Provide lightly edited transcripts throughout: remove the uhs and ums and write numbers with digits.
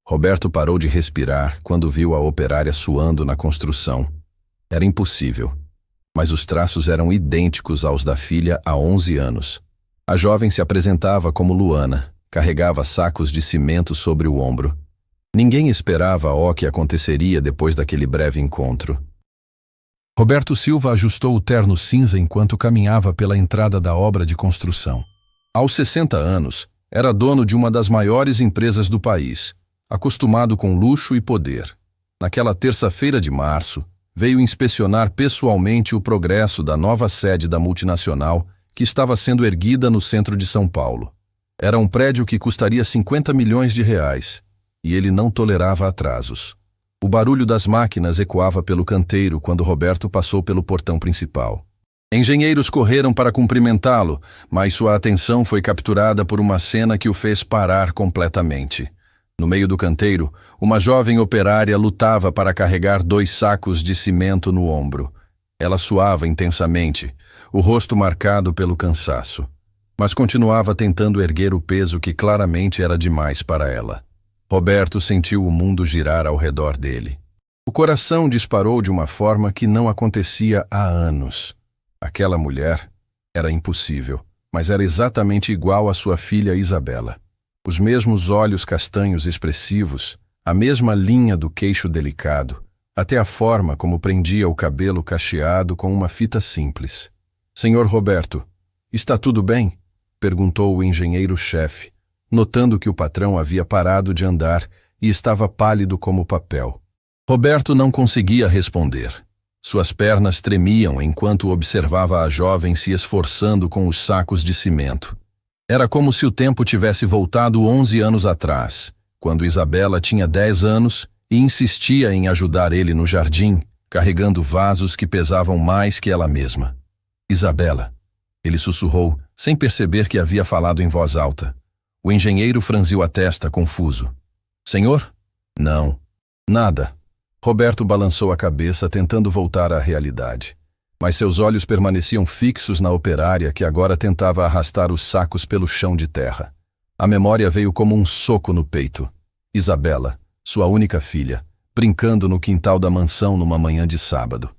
Roberto parou de respirar quando viu a operária suando na construção. Era impossível, mas os traços eram idênticos aos da filha há 11 anos. A jovem se apresentava como Luana, carregava sacos de cimento sobre o ombro. Ninguém esperava o que aconteceria depois daquele breve encontro. Roberto Silva ajustou o terno cinza enquanto caminhava pela entrada da obra de construção. Aos 60 anos, era dono de uma das maiores empresas do país, acostumado com luxo e poder. Naquela terça-feira de março, veio inspecionar pessoalmente o progresso da nova sede da multinacional que estava sendo erguida no centro de São Paulo. Era um prédio que custaria 50 milhões de reais, e ele não tolerava atrasos. O barulho das máquinas ecoava pelo canteiro quando Roberto passou pelo portão principal. Engenheiros correram para cumprimentá-lo, mas sua atenção foi capturada por uma cena que o fez parar completamente. No meio do canteiro, uma jovem operária lutava para carregar 2 sacos de cimento no ombro. Ela suava intensamente, o rosto marcado pelo cansaço, mas continuava tentando erguer o peso que claramente era demais para ela. Roberto sentiu o mundo girar ao redor dele. O coração disparou de uma forma que não acontecia há anos. Aquela mulher era impossível, mas era exatamente igual à sua filha Isabela. Os mesmos olhos castanhos expressivos, a mesma linha do queixo delicado, até a forma como prendia o cabelo cacheado com uma fita simples. "Senhor Roberto, está tudo bem?" perguntou o engenheiro-chefe, notando que o patrão havia parado de andar e estava pálido como papel. Roberto não conseguia responder. Suas pernas tremiam enquanto observava a jovem se esforçando com os sacos de cimento. Era como se o tempo tivesse voltado 11 anos atrás, quando Isabela tinha 10 anos e insistia em ajudar ele no jardim, carregando vasos que pesavam mais que ela mesma. "Isabela", ele sussurrou, sem perceber que havia falado em voz alta. O engenheiro franziu a testa, confuso. "Senhor?" "Não. Nada." Roberto balançou a cabeça, tentando voltar à realidade. Mas seus olhos permaneciam fixos na operária que agora tentava arrastar os sacos pelo chão de terra. A memória veio como um soco no peito. Isabela, sua única filha, brincando no quintal da mansão numa manhã de sábado.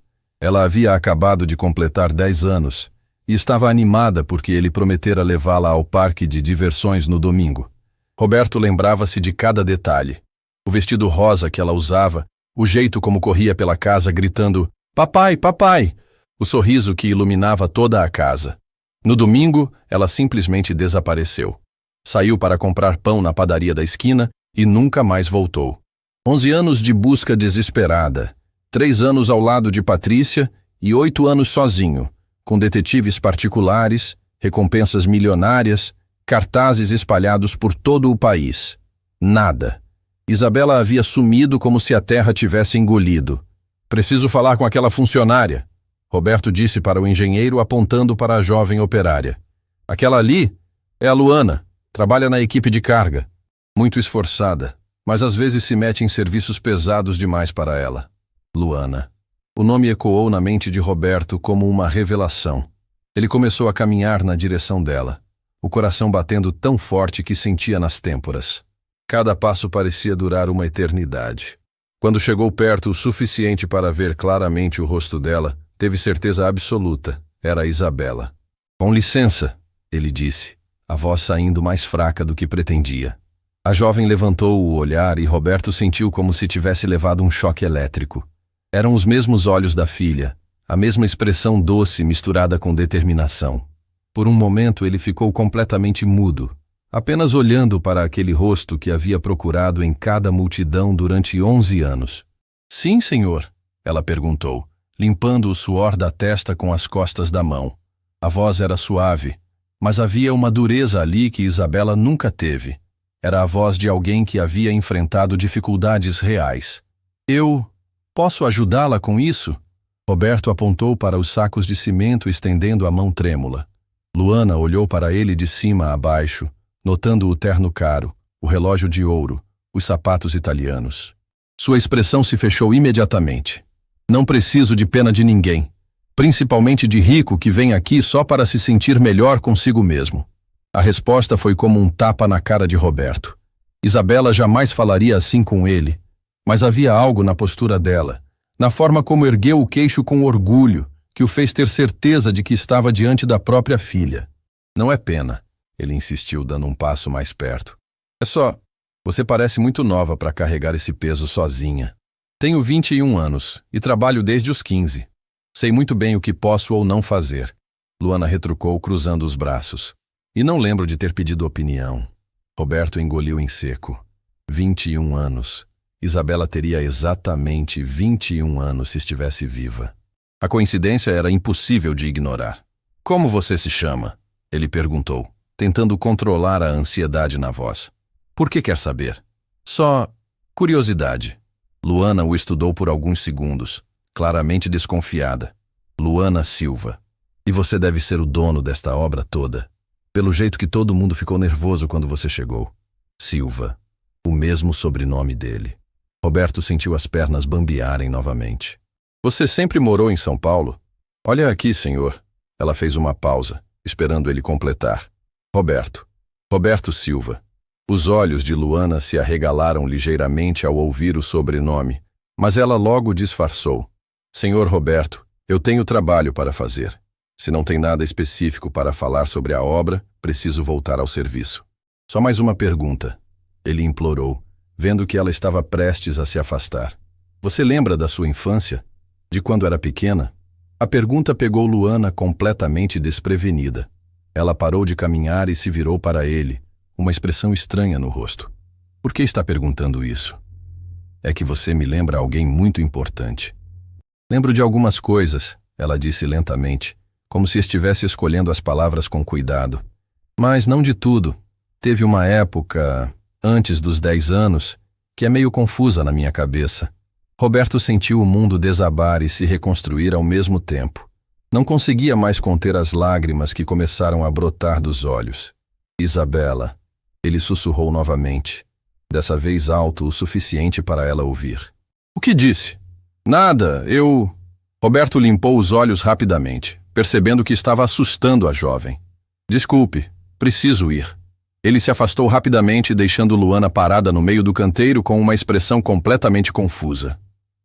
Ela havia acabado de completar 10 anos e estava animada porque ele prometera levá-la ao parque de diversões no domingo. Roberto lembrava-se de cada detalhe. O vestido rosa que ela usava, o jeito como corria pela casa gritando "Papai, papai!", o sorriso que iluminava toda a casa. No domingo, ela simplesmente desapareceu. Saiu para comprar pão na padaria da esquina e nunca mais voltou. 11 anos de busca desesperada, 3 anos ao lado de Patrícia e 8 anos sozinho, com detetives particulares, recompensas milionárias, cartazes espalhados por todo o país. Nada. Isabela havia sumido como se a terra tivesse engolido. "Preciso falar com aquela funcionária", Roberto disse para o engenheiro, apontando para a jovem operária. "Aquela ali é a Luana, trabalha na equipe de carga. Muito esforçada, mas às vezes se mete em serviços pesados demais para ela." Luana. O nome ecoou na mente de Roberto como uma revelação. Ele começou a caminhar na direção dela, o coração batendo tão forte que sentia nas têmporas. Cada passo parecia durar uma eternidade. Quando chegou perto o suficiente para ver claramente o rosto dela, teve certeza absoluta. Era Isabela. "Com licença", ele disse, a voz saindo mais fraca do que pretendia. A jovem levantou o olhar e Roberto sentiu como se tivesse levado um choque elétrico. Eram os mesmos olhos da filha, a mesma expressão doce misturada com determinação. Por um momento ele ficou completamente mudo, apenas olhando para aquele rosto que havia procurado em cada multidão durante 11 anos. "Sim, senhor?", ela perguntou, limpando o suor da testa com as costas da mão. A voz era suave, mas havia uma dureza ali que Isabela nunca teve. Era a voz de alguém que havia enfrentado dificuldades reais. "Eu posso ajudá-la com isso?" Roberto apontou para os sacos de cimento, estendendo a mão trêmula. Luana olhou para ele de cima a baixo, notando o terno caro, o relógio de ouro, os sapatos italianos. Sua expressão se fechou imediatamente. "Não preciso de pena de ninguém, principalmente de rico que vem aqui só para se sentir melhor consigo mesmo." A resposta foi como um tapa na cara de Roberto. Isabela jamais falaria assim com ele, mas havia algo na postura dela, na forma como ergueu o queixo com orgulho, que o fez ter certeza de que estava diante da própria filha. Não é pena, ele insistiu, dando um passo mais perto. É só, você parece muito nova para carregar esse peso sozinha. Tenho 21 anos e trabalho desde os 15. Sei muito bem o que posso ou não fazer. Luana retrucou, cruzando os braços. E não lembro de ter pedido opinião. Roberto engoliu em seco. 21 anos. Isabela teria exatamente 21 anos se estivesse viva. A coincidência era impossível de ignorar. Como você se chama? Ele perguntou, tentando controlar a ansiedade na voz. Por que quer saber? Só curiosidade. Luana o estudou por alguns segundos, claramente desconfiada. Luana Silva. E você deve ser o dono desta obra toda. Pelo jeito que todo mundo ficou nervoso quando você chegou. Silva. O mesmo sobrenome dele. Roberto sentiu as pernas bambearem novamente. Você sempre morou em São Paulo? Olha aqui, senhor. Ela fez uma pausa, esperando ele completar. Roberto. Roberto Silva. Os olhos de Luana se arregalaram ligeiramente ao ouvir o sobrenome, mas ela logo disfarçou. Senhor Roberto, eu tenho trabalho para fazer. Se não tem nada específico para falar sobre a obra, preciso voltar ao serviço. Só mais uma pergunta. Ele implorou, vendo que ela estava prestes a se afastar. Você lembra da sua infância? De quando era pequena? A pergunta pegou Luana completamente desprevenida. Ela parou de caminhar e se virou para ele, uma expressão estranha no rosto. Por que está perguntando isso? É que você me lembra alguém muito importante. Lembro de algumas coisas, ela disse lentamente, como se estivesse escolhendo as palavras com cuidado. Mas não de tudo. Teve uma época, antes dos 10 anos, que é meio confusa na minha cabeça. Roberto sentiu o mundo desabar e se reconstruir ao mesmo tempo. Não conseguia mais conter as lágrimas que começaram a brotar dos olhos. Isabela, ele sussurrou novamente, dessa vez alto o suficiente para ela ouvir. O que disse? Nada, eu... Roberto limpou os olhos rapidamente, percebendo que estava assustando a jovem. Desculpe, preciso ir. Ele se afastou rapidamente, deixando Luana parada no meio do canteiro com uma expressão completamente confusa.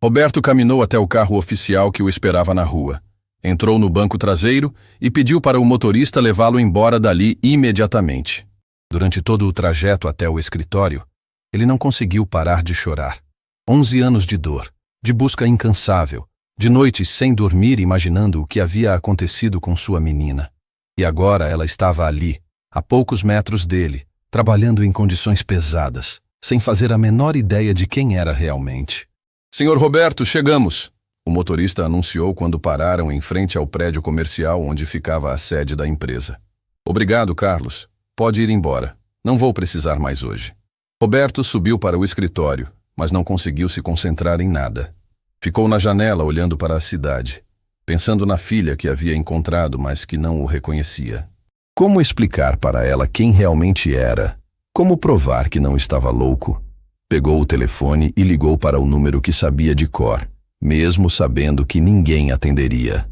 Roberto caminhou até o carro oficial que o esperava na rua. Entrou no banco traseiro e pediu para o motorista levá-lo embora dali imediatamente. Durante todo o trajeto até o escritório, ele não conseguiu parar de chorar. 11 anos de dor, de busca incansável, de noites sem dormir imaginando o que havia acontecido com sua menina. E agora ela estava ali, a poucos metros dele, trabalhando em condições pesadas, sem fazer a menor ideia de quem era realmente. Senhor Roberto, chegamos! O motorista anunciou quando pararam em frente ao prédio comercial onde ficava a sede da empresa. Obrigado, Carlos. Pode ir embora. Não vou precisar mais hoje. Roberto subiu para o escritório, mas não conseguiu se concentrar em nada. Ficou na janela olhando para a cidade, pensando na filha que havia encontrado, mas que não o reconhecia. Como explicar para ela quem realmente era? Como provar que não estava louco? Pegou o telefone e ligou para o número que sabia de cor, mesmo sabendo que ninguém atenderia.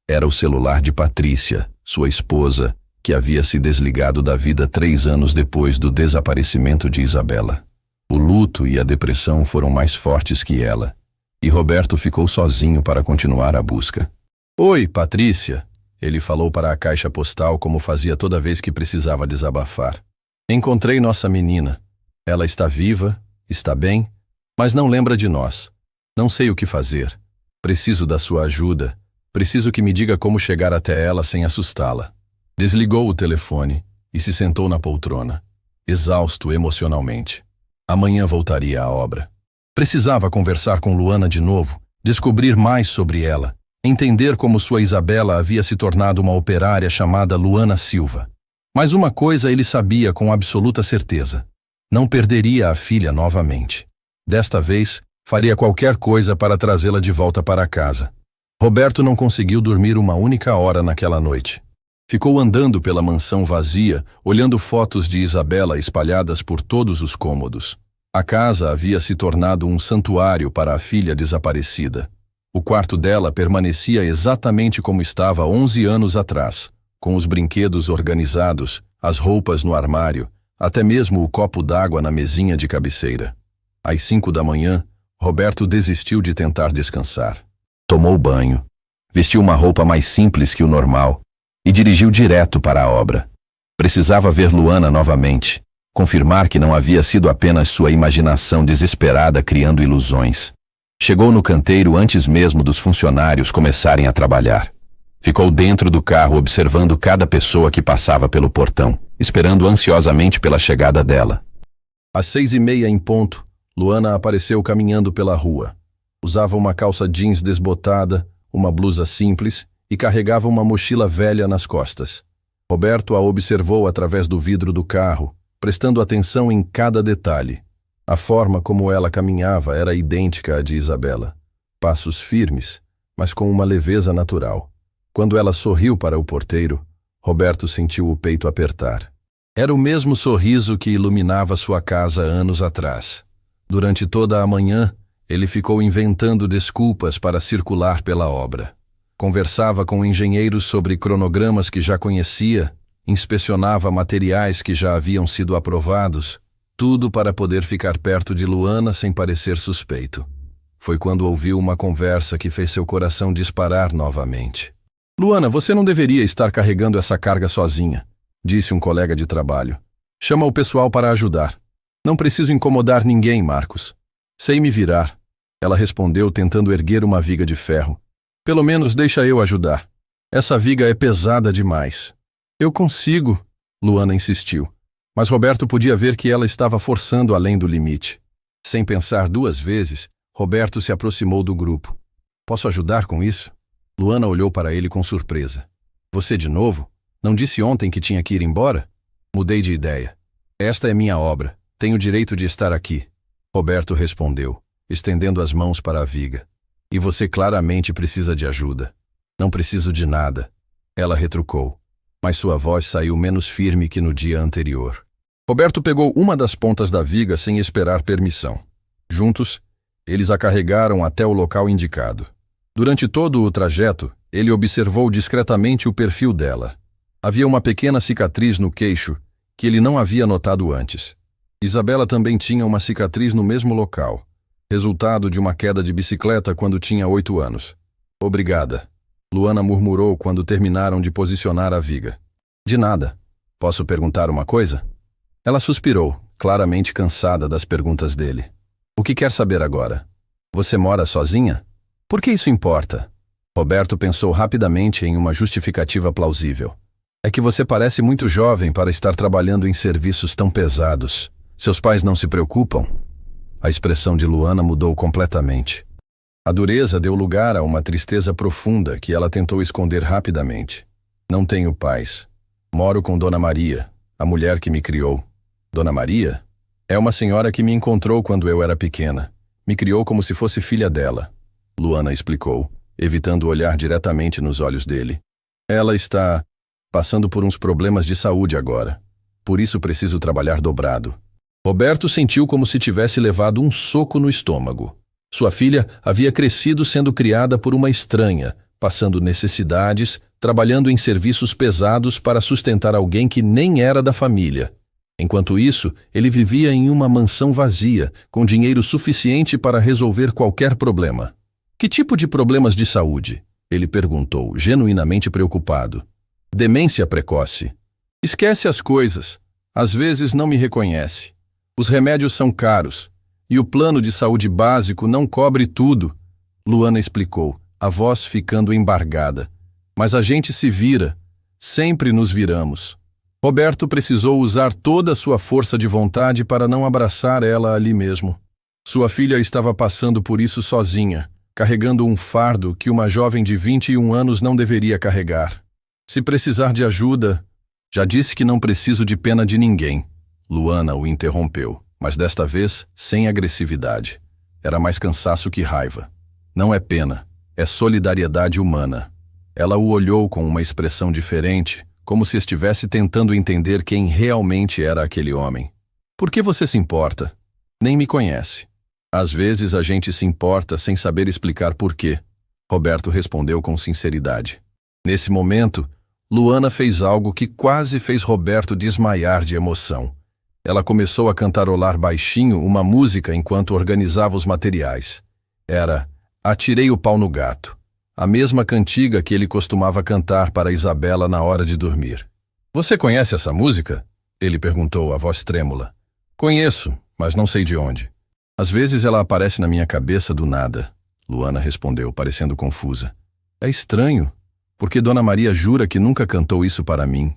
Era o celular de Patrícia, sua esposa, que havia se desligado da vida 3 anos depois do desaparecimento de Isabela. O luto e a depressão foram mais fortes que ela, e Roberto ficou sozinho para continuar a busca. Oi, Patrícia, ele falou para a caixa postal como fazia toda vez que precisava desabafar. Encontrei nossa menina. Ela está viva, está bem, mas não lembra de nós. Não sei o que fazer. Preciso da sua ajuda. Preciso que me diga como chegar até ela sem assustá-la. Desligou o telefone e se sentou na poltrona, exausto emocionalmente. Amanhã voltaria à obra. Precisava conversar com Luana de novo, descobrir mais sobre ela, entender como sua Isabela havia se tornado uma operária chamada Luana Silva. Mas uma coisa ele sabia com absoluta certeza. Não perderia a filha novamente. Desta vez, faria qualquer coisa para trazê-la de volta para casa. Roberto não conseguiu dormir uma única hora naquela noite. Ficou andando pela mansão vazia, olhando fotos de Isabela espalhadas por todos os cômodos. A casa havia se tornado um santuário para a filha desaparecida. O quarto dela permanecia exatamente como estava 11 anos atrás, com os brinquedos organizados, as roupas no armário, até mesmo o copo d'água na mesinha de cabeceira. Às 5 da manhã, Roberto desistiu de tentar descansar. Tomou banho, vestiu uma roupa mais simples que o normal e dirigiu direto para a obra. Precisava ver Luana novamente, confirmar que não havia sido apenas sua imaginação desesperada criando ilusões. Chegou no canteiro antes mesmo dos funcionários começarem a trabalhar. Ficou dentro do carro observando cada pessoa que passava pelo portão, esperando ansiosamente pela chegada dela. Às 6h30 em ponto, Luana apareceu caminhando pela rua. Usava uma calça jeans desbotada, uma blusa simples e carregava uma mochila velha nas costas. Roberto a observou através do vidro do carro, prestando atenção em cada detalhe. A forma como ela caminhava era idêntica à de Isabela. Passos firmes, mas com uma leveza natural. Quando ela sorriu para o porteiro, Roberto sentiu o peito apertar. Era o mesmo sorriso que iluminava sua casa anos atrás. Durante toda a manhã, ele ficou inventando desculpas para circular pela obra. Conversava com engenheiros sobre cronogramas que já conhecia, inspecionava materiais que já haviam sido aprovados, tudo para poder ficar perto de Luana sem parecer suspeito. Foi quando ouviu uma conversa que fez seu coração disparar novamente. "Luana, você não deveria estar carregando essa carga sozinha", disse um colega de trabalho. "Chama o pessoal para ajudar. Não preciso incomodar ninguém, Marcos. Sei me virar", ela respondeu tentando erguer uma viga de ferro. "Pelo menos deixa eu ajudar. Essa viga é pesada demais." "Eu consigo", Luana insistiu. Mas Roberto podia ver que ela estava forçando além do limite. Sem pensar duas vezes, Roberto se aproximou do grupo. "Posso ajudar com isso?" Luana olhou para ele com surpresa. "Você de novo? Não disse ontem que tinha que ir embora?" "Mudei de ideia. Esta é minha obra. Tenho o direito de estar aqui." Roberto respondeu, estendendo as mãos para a viga. "E você claramente precisa de ajuda." "Não preciso de nada", ela retrucou, mas sua voz saiu menos firme que no dia anterior. Roberto pegou uma das pontas da viga sem esperar permissão. Juntos, eles a carregaram até o local indicado. Durante todo o trajeto, ele observou discretamente o perfil dela. Havia uma pequena cicatriz no queixo que ele não havia notado antes. Isabela também tinha uma cicatriz no mesmo local, resultado de uma queda de bicicleta quando tinha 8 anos. "Obrigada", Luana murmurou quando terminaram de posicionar a viga. "De nada. Posso perguntar uma coisa?" Ela suspirou, claramente cansada das perguntas dele. "O que quer saber agora? Você mora sozinha? Por que isso importa?" Roberto pensou rapidamente em uma justificativa plausível. "É que você parece muito jovem para estar trabalhando em serviços tão pesados. Seus pais não se preocupam?" A expressão de Luana mudou completamente. A dureza deu lugar a uma tristeza profunda que ela tentou esconder rapidamente. "Não tenho pais. Moro com Dona Maria, a mulher que me criou." "Dona Maria? É uma senhora que me encontrou quando eu era pequena. Me criou como se fosse filha dela", Luana explicou, evitando olhar diretamente nos olhos dele. "Ela está passando por uns problemas de saúde agora. Por isso preciso trabalhar dobrado." Roberto sentiu como se tivesse levado um soco no estômago. Sua filha havia crescido sendo criada por uma estranha, passando necessidades, trabalhando em serviços pesados para sustentar alguém que nem era da família. Enquanto isso, ele vivia em uma mansão vazia, com dinheiro suficiente para resolver qualquer problema. "Que tipo de problemas de saúde?" ele perguntou, genuinamente preocupado. "Demência precoce. Esquece as coisas. Às vezes não me reconhece. Os remédios são caros. E o plano de saúde básico não cobre tudo", Luana explicou, a voz ficando embargada. "Mas a gente se vira. Sempre nos viramos." Roberto precisou usar toda a sua força de vontade para não abraçar ela ali mesmo. Sua filha estava passando por isso sozinha, carregando um fardo que uma jovem de 21 anos não deveria carregar. "Se precisar de ajuda..." "Já disse que não preciso de pena de ninguém", Luana o interrompeu, mas desta vez sem agressividade. Era mais cansaço que raiva. "Não é pena, é solidariedade humana." Ela o olhou com uma expressão diferente, como se estivesse tentando entender quem realmente era aquele homem. "Por que você se importa? Nem me conhece." "Às vezes a gente se importa sem saber explicar por quê", Roberto respondeu com sinceridade. Nesse momento, Luana fez algo que quase fez Roberto desmaiar de emoção. Ela começou a cantarolar baixinho uma música enquanto organizava os materiais. Era Atirei o Pau no Gato, a mesma cantiga que ele costumava cantar para Isabela na hora de dormir. Você conhece essa música? Ele perguntou, a voz trêmula. Conheço, mas não sei de onde. Às vezes ela aparece na minha cabeça do nada, Luana respondeu, parecendo confusa. É estranho, porque Dona Maria jura que nunca cantou isso para mim.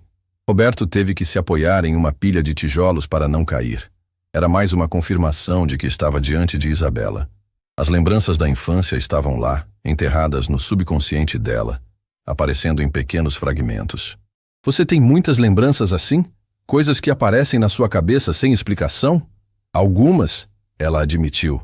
Roberto teve que se apoiar em uma pilha de tijolos para não cair. Era mais uma confirmação de que estava diante de Isabela. As lembranças da infância estavam lá, enterradas no subconsciente dela, aparecendo em pequenos fragmentos. Você tem muitas lembranças assim? Coisas que aparecem na sua cabeça sem explicação? Algumas, ela admitiu.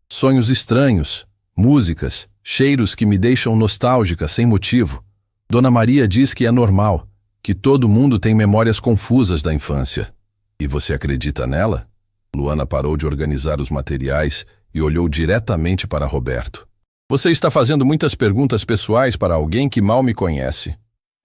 Sonhos estranhos, músicas, cheiros que me deixam nostálgica sem motivo. Dona Maria diz que é normal, que todo mundo tem memórias confusas da infância. E você acredita nela? Luana parou de organizar os materiais e olhou diretamente para Roberto. Você está fazendo muitas perguntas pessoais para alguém que mal me conhece.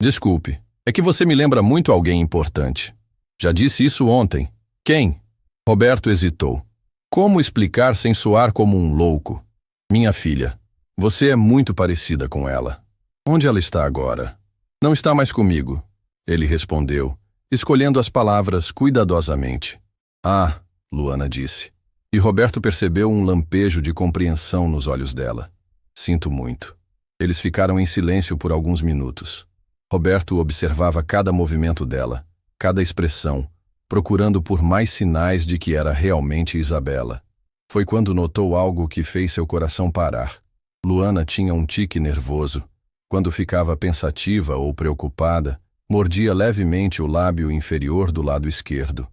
Desculpe, é que você me lembra muito alguém importante. Já disse isso ontem. Quem? Roberto hesitou. Como explicar sem soar como um louco? Minha filha. Você é muito parecida com ela. Onde ela está agora? Não está mais comigo. Ele respondeu, escolhendo as palavras cuidadosamente. Ah, Luana disse. E Roberto percebeu um lampejo de compreensão nos olhos dela. Sinto muito. Eles ficaram em silêncio por alguns minutos. Roberto observava cada movimento dela, cada expressão, procurando por mais sinais de que era realmente Isabela. Foi quando notou algo que fez seu coração parar. Luana tinha um tique nervoso. Quando ficava pensativa ou preocupada, mordia levemente o lábio inferior do lado esquerdo.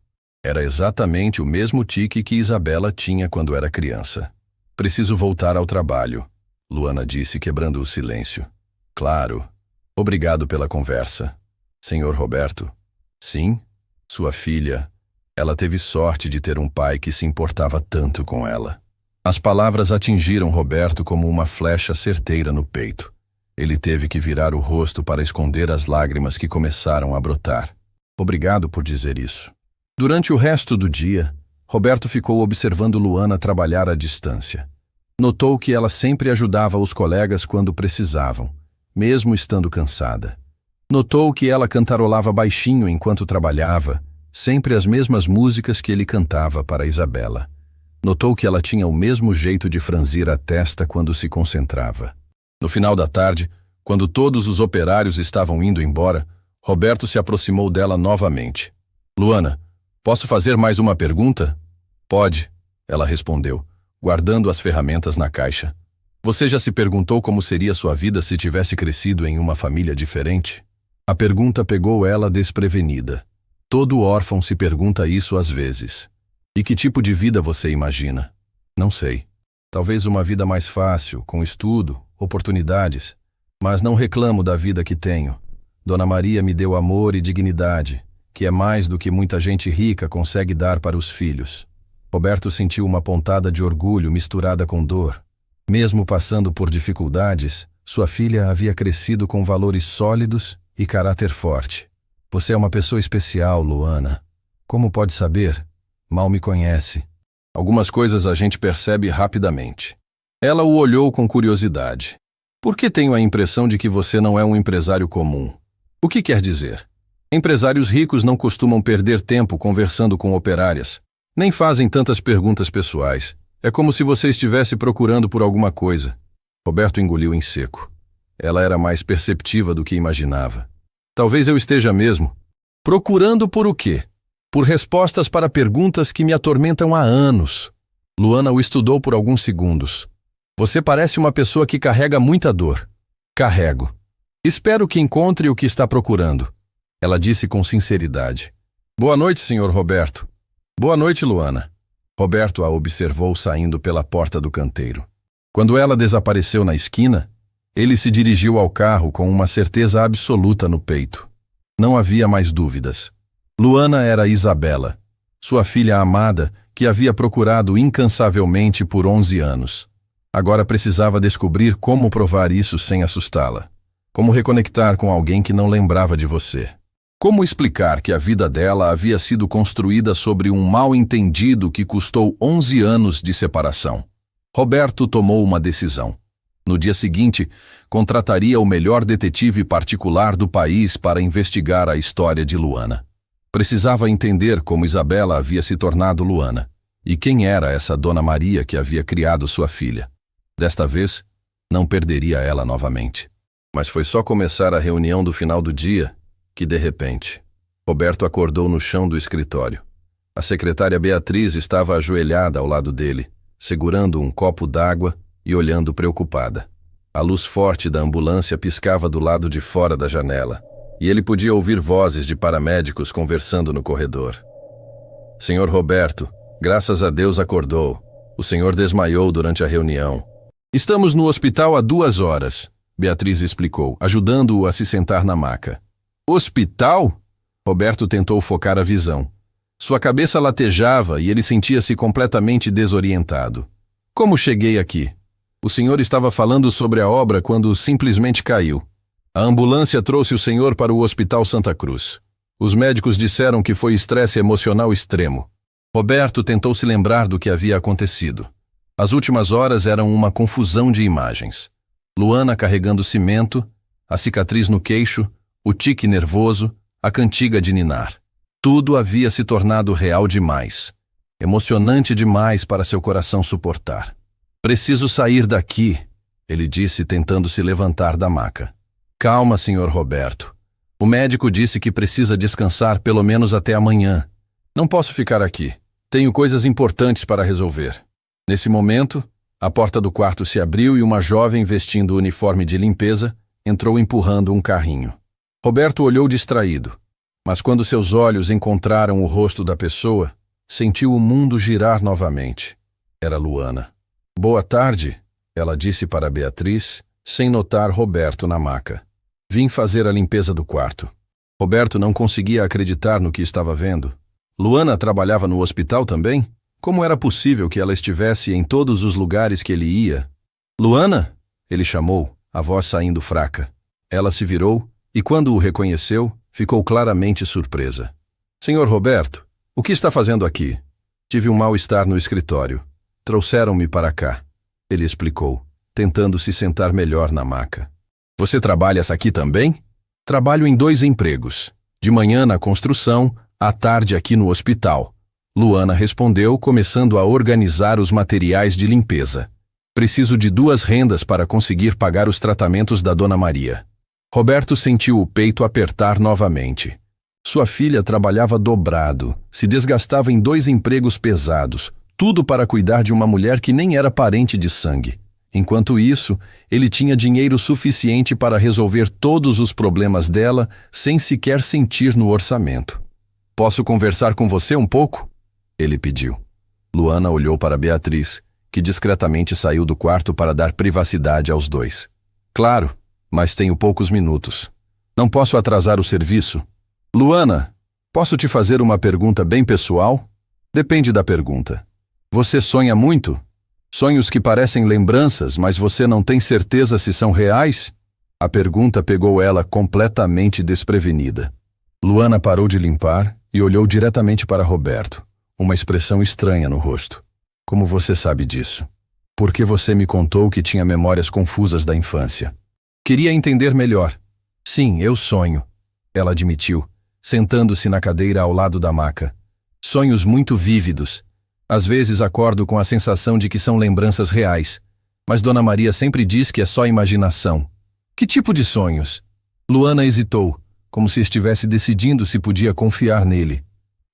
Era exatamente o mesmo tique que Isabela tinha quando era criança. Preciso voltar ao trabalho, Luana disse, quebrando o silêncio. Claro. Obrigado pela conversa. Senhor Roberto? Sim? Sua filha. Ela teve sorte de ter um pai que se importava tanto com ela. As palavras atingiram Roberto como uma flecha certeira no peito. Ele teve que virar o rosto para esconder as lágrimas que começaram a brotar. Obrigado por dizer isso. Durante o resto do dia, Roberto ficou observando Luana trabalhar à distância. Notou que ela sempre ajudava os colegas quando precisavam, mesmo estando cansada. Notou que ela cantarolava baixinho enquanto trabalhava, sempre as mesmas músicas que ele cantava para Isabela. Notou que ela tinha o mesmo jeito de franzir a testa quando se concentrava. No final da tarde, quando todos os operários estavam indo embora, Roberto se aproximou dela novamente. Luana, posso fazer mais uma pergunta? Pode, ela respondeu, guardando as ferramentas na caixa. Você já se perguntou como seria sua vida se tivesse crescido em uma família diferente? A pergunta pegou ela desprevenida. Todo órfão se pergunta isso às vezes. E que tipo de vida você imagina? Não sei. Talvez uma vida mais fácil, com estudo, oportunidades. Mas não reclamo da vida que tenho. Dona Maria me deu amor e dignidade, que é mais do que muita gente rica consegue dar para os filhos. Roberto sentiu uma pontada de orgulho misturada com dor. Mesmo passando por dificuldades, sua filha havia crescido com valores sólidos e caráter forte. Você é uma pessoa especial, Luana. Como pode saber? Mal me conhece. Algumas coisas a gente percebe rapidamente. Ela o olhou com curiosidade. Por que tenho a impressão de que você não é um empresário comum? O que quer dizer? Empresários ricos não costumam perder tempo conversando com operárias. Nem fazem tantas perguntas pessoais. É como se você estivesse procurando por alguma coisa. Roberto engoliu em seco. Ela era mais perceptiva do que imaginava. Talvez eu esteja mesmo. Procurando por o quê? Por respostas para perguntas que me atormentam há anos. Luana o estudou por alguns segundos. Você parece uma pessoa que carrega muita dor. Carrego. Espero que encontre o que está procurando. Ela disse com sinceridade. Boa noite, senhor Roberto. Boa noite, Luana. Roberto a observou saindo pela porta do canteiro. Quando ela desapareceu na esquina, ele se dirigiu ao carro com uma certeza absoluta no peito. Não havia mais dúvidas. Luana era Isabela, sua filha amada, que havia procurado incansavelmente por 11 anos. Agora precisava descobrir como provar isso sem assustá-la. Como reconectar com alguém que não lembrava de você. Como explicar que a vida dela havia sido construída sobre um mal-entendido que custou 11 anos de separação? Roberto tomou uma decisão. No dia seguinte, contrataria o melhor detetive particular do país para investigar a história de Luana. Precisava entender como Isabela havia se tornado Luana e quem era essa Dona Maria que havia criado sua filha. Desta vez, não perderia ela novamente. Mas foi só começar a reunião do final do dia que, de repente, Roberto acordou no chão do escritório. A secretária Beatriz estava ajoelhada ao lado dele, segurando um copo d'água e olhando preocupada. A luz forte da ambulância piscava do lado de fora da janela, e ele podia ouvir vozes de paramédicos conversando no corredor. Senhor Roberto, graças a Deus acordou. O senhor desmaiou durante a reunião. Estamos no hospital há 2 horas, Beatriz explicou, ajudando-o a se sentar na maca. Hospital? Roberto tentou focar a visão. Sua cabeça latejava e ele sentia-se completamente desorientado. Como cheguei aqui? O senhor estava falando sobre a obra quando simplesmente caiu. A ambulância trouxe o senhor para o Hospital Santa Cruz. Os médicos disseram que foi estresse emocional extremo. Roberto tentou se lembrar do que havia acontecido. As últimas horas eram uma confusão de imagens. Luana carregando cimento, a cicatriz no queixo, o tique nervoso, a cantiga de ninar. Tudo havia se tornado real demais. Emocionante demais para seu coração suportar. Preciso sair daqui, ele disse tentando se levantar da maca. Calma, senhor Roberto. O médico disse que precisa descansar pelo menos até amanhã. Não posso ficar aqui. Tenho coisas importantes para resolver. Nesse momento, a porta do quarto se abriu e uma jovem vestindo o uniforme de limpeza entrou empurrando um carrinho. Roberto olhou distraído, mas quando seus olhos encontraram o rosto da pessoa, sentiu o mundo girar novamente. Era Luana. Boa tarde, ela disse para Beatriz, sem notar Roberto na maca. Vim fazer a limpeza do quarto. Roberto não conseguia acreditar no que estava vendo. Luana trabalhava no hospital também? Como era possível que ela estivesse em todos os lugares que ele ia? Luana? Ele chamou, a voz saindo fraca. Ela se virou e, quando o reconheceu, ficou claramente surpresa. Senhor Roberto, o que está fazendo aqui? Tive um mal-estar no escritório. Trouxeram-me para cá, ele explicou, tentando se sentar melhor na maca. Você trabalha aqui também? Trabalho em 2 empregos. De manhã na construção, à tarde aqui no hospital. Luana respondeu, começando a organizar os materiais de limpeza. Preciso de 2 rendas para conseguir pagar os tratamentos da Dona Maria. Roberto sentiu o peito apertar novamente. Sua filha trabalhava dobrado, se desgastava em 2 empregos pesados, tudo para cuidar de uma mulher que nem era parente de sangue. Enquanto isso, ele tinha dinheiro suficiente para resolver todos os problemas dela sem sequer sentir no orçamento. Posso conversar com você um pouco? Ele pediu. Luana olhou para Beatriz, que discretamente saiu do quarto para dar privacidade aos 2. Claro, mas tenho poucos minutos. Não posso atrasar o serviço. Luana, posso te fazer uma pergunta bem pessoal? Depende da pergunta. Você sonha muito? Sonhos que parecem lembranças, mas você não tem certeza se são reais? A pergunta pegou ela completamente desprevenida. Luana parou de limpar e olhou diretamente para Roberto, uma expressão estranha no rosto. Como você sabe disso? Por que você me contou que tinha memórias confusas da infância? Queria entender melhor. Sim, eu sonho, ela admitiu, sentando-se na cadeira ao lado da maca. Sonhos muito vívidos. Às vezes acordo com a sensação de que são lembranças reais, mas Dona Maria sempre diz que é só imaginação. Que tipo de sonhos? Luana hesitou, como se estivesse decidindo se podia confiar nele.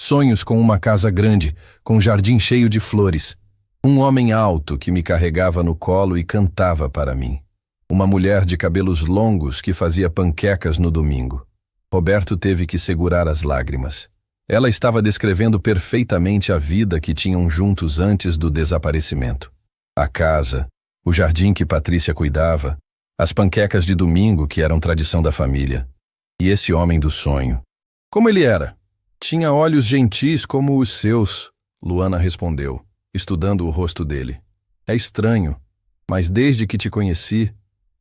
Sonhos com uma casa grande, com um jardim cheio de flores. Um homem alto que me carregava no colo e cantava para mim. Uma mulher de cabelos longos que fazia panquecas no domingo. Roberto teve que segurar as lágrimas. Ela estava descrevendo perfeitamente a vida que tinham juntos antes do desaparecimento. A casa, o jardim que Patrícia cuidava, as panquecas de domingo que eram tradição da família. E esse homem do sonho. Como ele era? Tinha olhos gentis como os seus, Luana respondeu, estudando o rosto dele. É estranho, mas desde que te conheci,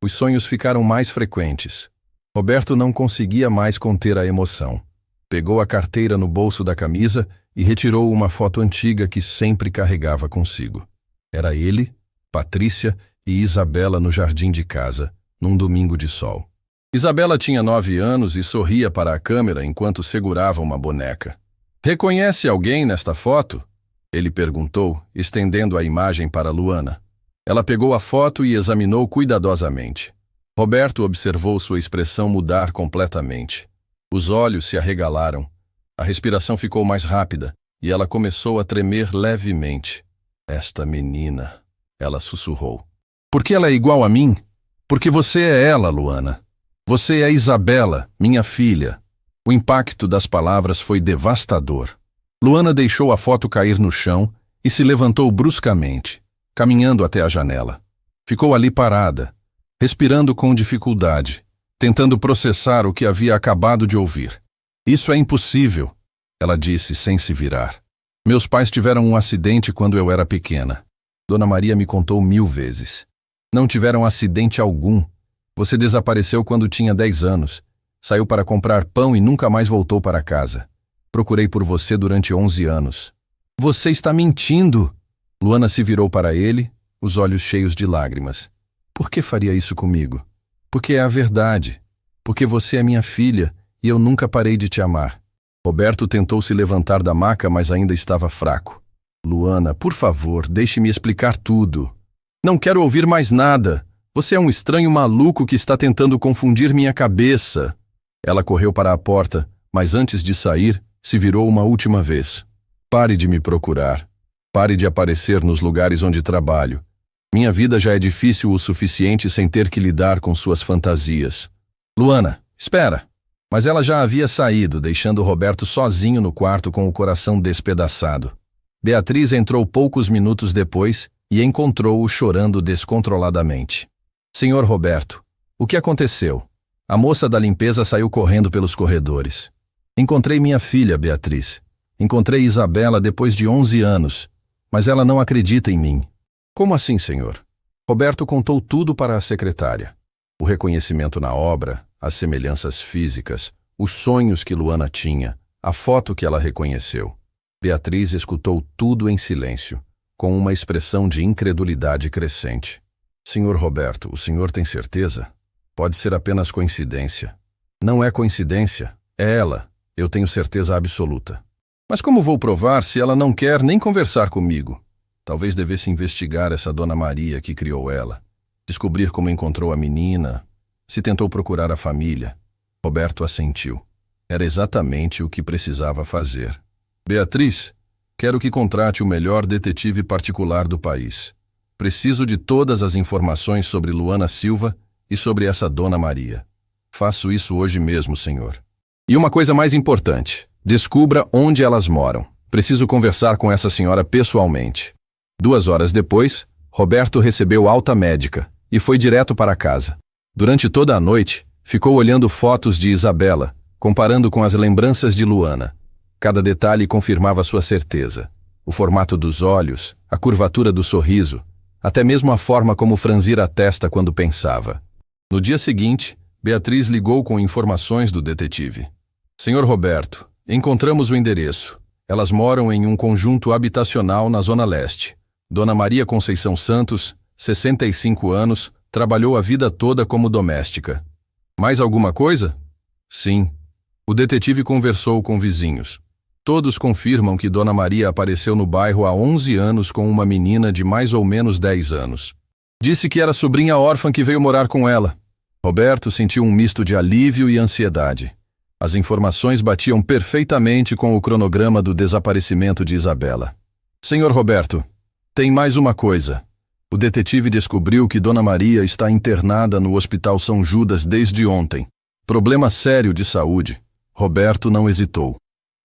os sonhos ficaram mais frequentes. Roberto não conseguia mais conter a emoção. Pegou a carteira no bolso da camisa e retirou uma foto antiga que sempre carregava consigo. Era ele, Patrícia e Isabela no jardim de casa, num domingo de sol. Isabela tinha 9 anos e sorria para a câmera enquanto segurava uma boneca. "Reconhece alguém nesta foto?" ele perguntou, estendendo a imagem para Luana. Ela pegou a foto e examinou cuidadosamente. Roberto observou sua expressão mudar completamente. Os olhos se arregalaram, a respiração ficou mais rápida e ela começou a tremer levemente. "Esta menina", ela sussurrou. "Porque ela é igual a mim? Porque você é ela, Luana. Você é Isabela, minha filha." O impacto das palavras foi devastador. Luana deixou a foto cair no chão e se levantou bruscamente, caminhando até a janela. Ficou ali parada, respirando com dificuldade, tentando processar o que havia acabado de ouvir. "Isso é impossível", ela disse sem se virar. "Meus pais tiveram um acidente quando eu era pequena. Dona Maria me contou 1000 vezes. Não tiveram acidente algum. Você desapareceu quando tinha 10 anos. Saiu para comprar pão e nunca mais voltou para casa. Procurei por você durante 11 anos. Você está mentindo!" Luana se virou para ele, os olhos cheios de lágrimas. "Por que faria isso comigo? Porque é a verdade. Porque você é minha filha e eu nunca parei de te amar." Roberto tentou se levantar da maca, mas ainda estava fraco. "Luana, por favor, deixe-me explicar tudo." "Não quero ouvir mais nada. Você é um estranho maluco que está tentando confundir minha cabeça." Ela correu para a porta, mas antes de sair, se virou uma última vez. "Pare de me procurar. Pare de aparecer nos lugares onde trabalho. Minha vida já é difícil o suficiente sem ter que lidar com suas fantasias." "Luana, espera." Mas ela já havia saído, deixando Roberto sozinho no quarto com o coração despedaçado. Beatriz entrou poucos minutos depois e encontrou-o chorando descontroladamente. "Senhor Roberto, o que aconteceu?" A moça da limpeza saiu correndo pelos corredores. "Encontrei minha filha, Beatriz. Encontrei Isabela depois de 11 anos, mas ela não acredita em mim." "Como assim, senhor?" Roberto contou tudo para a secretária. O reconhecimento na obra, as semelhanças físicas, os sonhos que Luana tinha, a foto que ela reconheceu. Beatriz escutou tudo em silêncio, com uma expressão de incredulidade crescente. "Senhor Roberto, o senhor tem certeza? Pode ser apenas coincidência." "Não é coincidência, é ela, eu tenho certeza absoluta." "Mas como vou provar se ela não quer nem conversar comigo?" "Talvez devesse investigar essa Dona Maria que criou ela, descobrir como encontrou a menina, se tentou procurar a família." Roberto assentiu. Era exatamente o que precisava fazer. "Beatriz, quero que contrate o melhor detetive particular do país. Preciso de todas as informações sobre Luana Silva e sobre essa Dona Maria." "Faço isso hoje mesmo, senhor." "E uma coisa mais importante, descubra onde elas moram. Preciso conversar com essa senhora pessoalmente." 2 horas depois, Roberto recebeu alta médica e foi direto para casa. Durante toda a noite, ficou olhando fotos de Isabela, comparando com as lembranças de Luana. Cada detalhe confirmava sua certeza. O formato dos olhos, a curvatura do sorriso, até mesmo a forma como franzira a testa quando pensava. No dia seguinte, Beatriz ligou com informações do detetive. "Senhor Roberto, encontramos o endereço. Elas moram em um conjunto habitacional na Zona Leste. Dona Maria Conceição Santos, 65 anos, trabalhou a vida toda como doméstica." "Mais alguma coisa?" "Sim." O detetive conversou com vizinhos. Todos confirmam que Dona Maria apareceu no bairro há 11 anos com uma menina de mais ou menos 10 anos. Disse que era sobrinha órfã que veio morar com ela. Roberto sentiu um misto de alívio e ansiedade. As informações batiam perfeitamente com o cronograma do desaparecimento de Isabela. "Senhor Roberto, tem mais uma coisa." O detetive descobriu que Dona Maria está internada no Hospital São Judas desde ontem. Problema sério de saúde. Roberto não hesitou.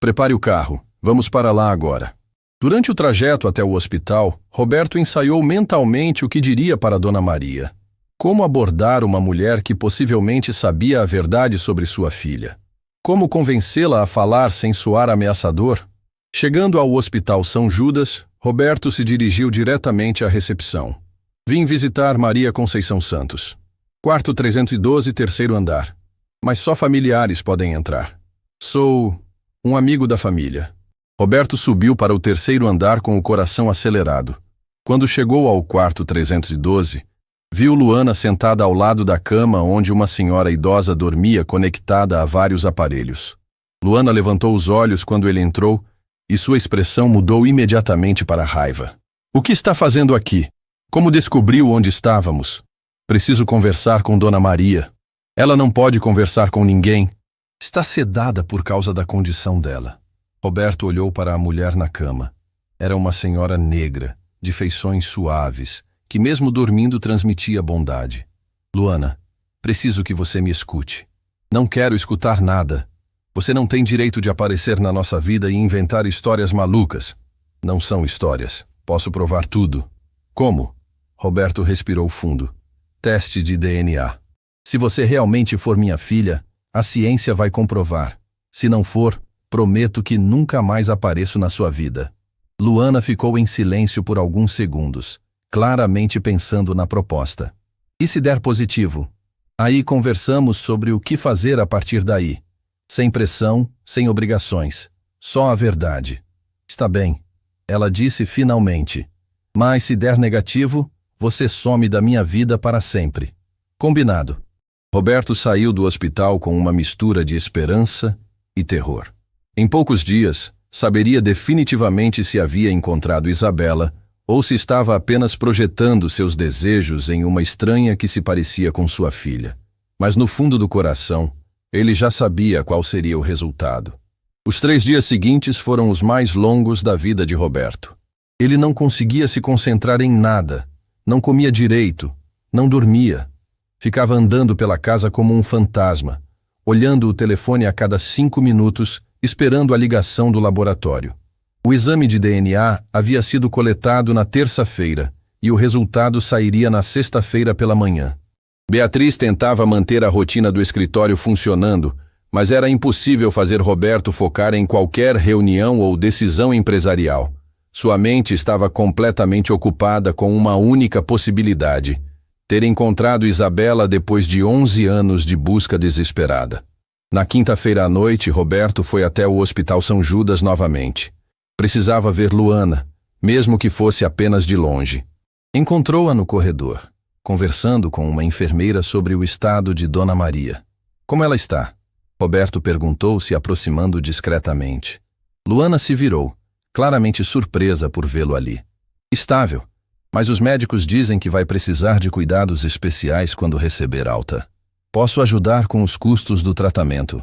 "Prepare o carro. Vamos para lá agora." Durante o trajeto até o hospital, Roberto ensaiou mentalmente o que diria para Dona Maria. Como abordar uma mulher que possivelmente sabia a verdade sobre sua filha? Como convencê-la a falar sem soar ameaçador? Chegando ao Hospital São Judas, Roberto se dirigiu diretamente à recepção. "Vim visitar Maria Conceição Santos. Quarto 312, terceiro andar. Mas só familiares podem entrar." Um amigo da família. Roberto subiu para o terceiro andar com o coração acelerado. Quando chegou ao quarto 312, viu Luana sentada ao lado da cama onde uma senhora idosa dormia conectada a vários aparelhos. Luana levantou os olhos quando ele entrou e sua expressão mudou imediatamente para raiva. O que está fazendo aqui? Como descobriu onde estávamos? Preciso conversar com Dona Maria. Ela não pode conversar com ninguém. Está sedada por causa da condição dela. Roberto olhou para a mulher na cama. Era uma senhora negra, de feições suaves, que mesmo dormindo transmitia bondade. Luana, preciso que você me escute. Não quero escutar nada. Você não tem direito de aparecer na nossa vida e inventar histórias malucas. Não são histórias. Posso provar tudo. Como? Roberto respirou fundo. Teste de DNA. Se você realmente for minha filha, a ciência vai comprovar. Se não for, prometo que nunca mais apareço na sua vida. Luana ficou em silêncio por alguns segundos, claramente pensando na proposta. E se der positivo? Aí conversamos sobre o que fazer a partir daí. Sem pressão, sem obrigações. Só a verdade. Está bem, ela disse finalmente. Mas se der negativo, você some da minha vida para sempre. Combinado. Roberto saiu do hospital com uma mistura de esperança e terror. Em poucos dias, saberia definitivamente se havia encontrado Isabela ou se estava apenas projetando seus desejos em uma estranha que se parecia com sua filha. Mas no fundo do coração, ele já sabia qual seria o resultado. Os 3 dias seguintes foram os mais longos da vida de Roberto. Ele não conseguia se concentrar em nada, não comia direito, não dormia. Ficava andando pela casa como um fantasma, olhando o telefone a cada 5 minutos, esperando a ligação do laboratório. O exame de DNA havia sido coletado na terça-feira e o resultado sairia na sexta-feira pela manhã. Beatriz tentava manter a rotina do escritório funcionando, mas era impossível fazer Roberto focar em qualquer reunião ou decisão empresarial. Sua mente estava completamente ocupada com uma única possibilidade: ter encontrado Isabela depois de 11 anos de busca desesperada. Na quinta-feira à noite, Roberto foi até o Hospital São Judas novamente. Precisava ver Luana, mesmo que fosse apenas de longe. Encontrou-a no corredor, conversando com uma enfermeira sobre o estado de Dona Maria. Como ela está? Roberto perguntou, se aproximando discretamente. Luana se virou, claramente surpresa por vê-lo ali. Estável, mas os médicos dizem que vai precisar de cuidados especiais quando receber alta. Posso ajudar com os custos do tratamento.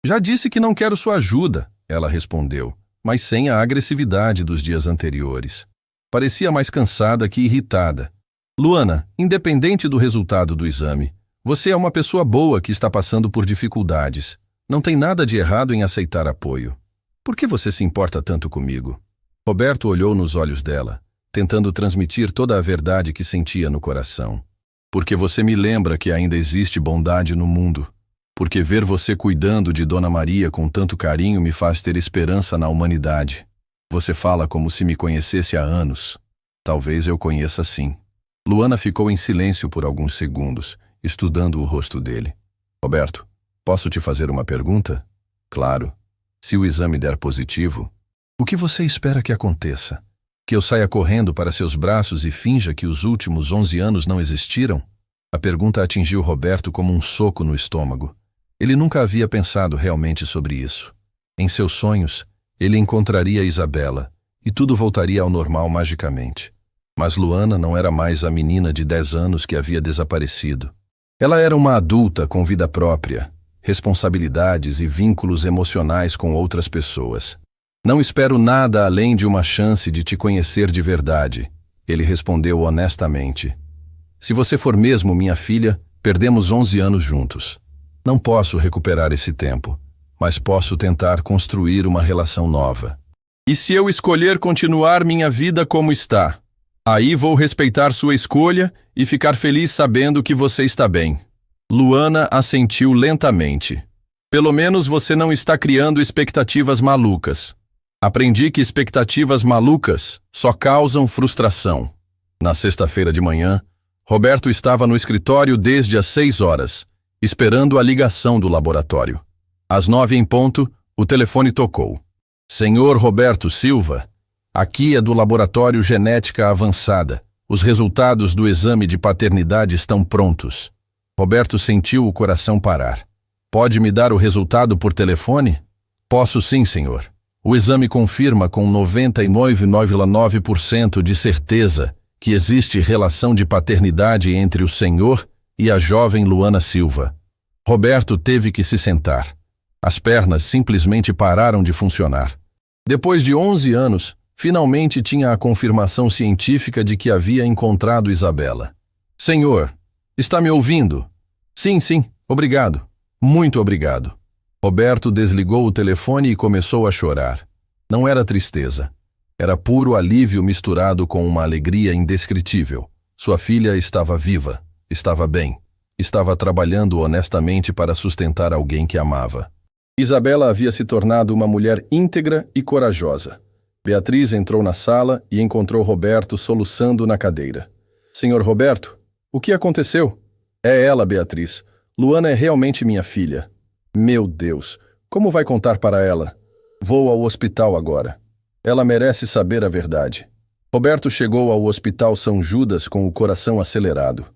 Já disse que não quero sua ajuda, ela respondeu, mas sem a agressividade dos dias anteriores. Parecia mais cansada que irritada. Luana, independente do resultado do exame, você é uma pessoa boa que está passando por dificuldades. Não tem nada de errado em aceitar apoio. Por que você se importa tanto comigo? Roberto olhou nos olhos dela, tentando transmitir toda a verdade que sentia no coração. Porque você me lembra que ainda existe bondade no mundo. Porque ver você cuidando de Dona Maria com tanto carinho me faz ter esperança na humanidade. Você fala como se me conhecesse há anos. Talvez eu conheça sim. Luana ficou em silêncio por alguns segundos, estudando o rosto dele. Roberto, posso te fazer uma pergunta? Claro. Se o exame der positivo, o que você espera que aconteça? Que eu saia correndo para seus braços e finja que os últimos 11 anos não existiram? A pergunta atingiu Roberto como um soco no estômago. Ele nunca havia pensado realmente sobre isso. Em seus sonhos, ele encontraria Isabela, e tudo voltaria ao normal magicamente. Mas Luana não era mais a menina de 10 anos que havia desaparecido. Ela era uma adulta com vida própria, responsabilidades e vínculos emocionais com outras pessoas. Não espero nada além de uma chance de te conhecer de verdade, ele respondeu honestamente. Se você for mesmo minha filha, perdemos 11 anos juntos. Não posso recuperar esse tempo, mas posso tentar construir uma relação nova. E se eu escolher continuar minha vida como está? Aí vou respeitar sua escolha e ficar feliz sabendo que você está bem. Luana assentiu lentamente. Pelo menos você não está criando expectativas malucas. Aprendi que expectativas malucas só causam frustração. Na sexta-feira de manhã, Roberto estava no escritório desde as 6 horas, esperando a ligação do laboratório. Às 9 em ponto, O telefone tocou. Senhor Roberto Silva, aqui é do Laboratório Genética Avançada. Os resultados do exame de paternidade estão prontos. Roberto sentiu o coração parar. Pode me dar o resultado por telefone? Posso sim, senhor. O exame confirma com 99,9% de certeza que existe relação de paternidade entre o senhor e a jovem Luana Silva. Roberto teve que se sentar. As pernas simplesmente pararam de funcionar. Depois de 11 anos, finalmente tinha a confirmação científica de que havia encontrado Isabela. Senhor, está me ouvindo? Sim, obrigado. Muito obrigado. Roberto desligou o telefone e começou a chorar. Não era tristeza. Era puro alívio misturado com uma alegria indescritível. Sua filha estava viva, estava bem, estava trabalhando honestamente para sustentar alguém que amava. Isabela havia se tornado uma mulher íntegra e corajosa. Beatriz entrou na sala e encontrou Roberto soluçando na cadeira. Senhor Roberto, o que aconteceu? É ela, Beatriz. Luana é realmente minha filha. Meu Deus, como vai contar para ela? Vou ao hospital agora. Ela merece saber a verdade. Roberto chegou ao Hospital São Judas com o coração acelerado.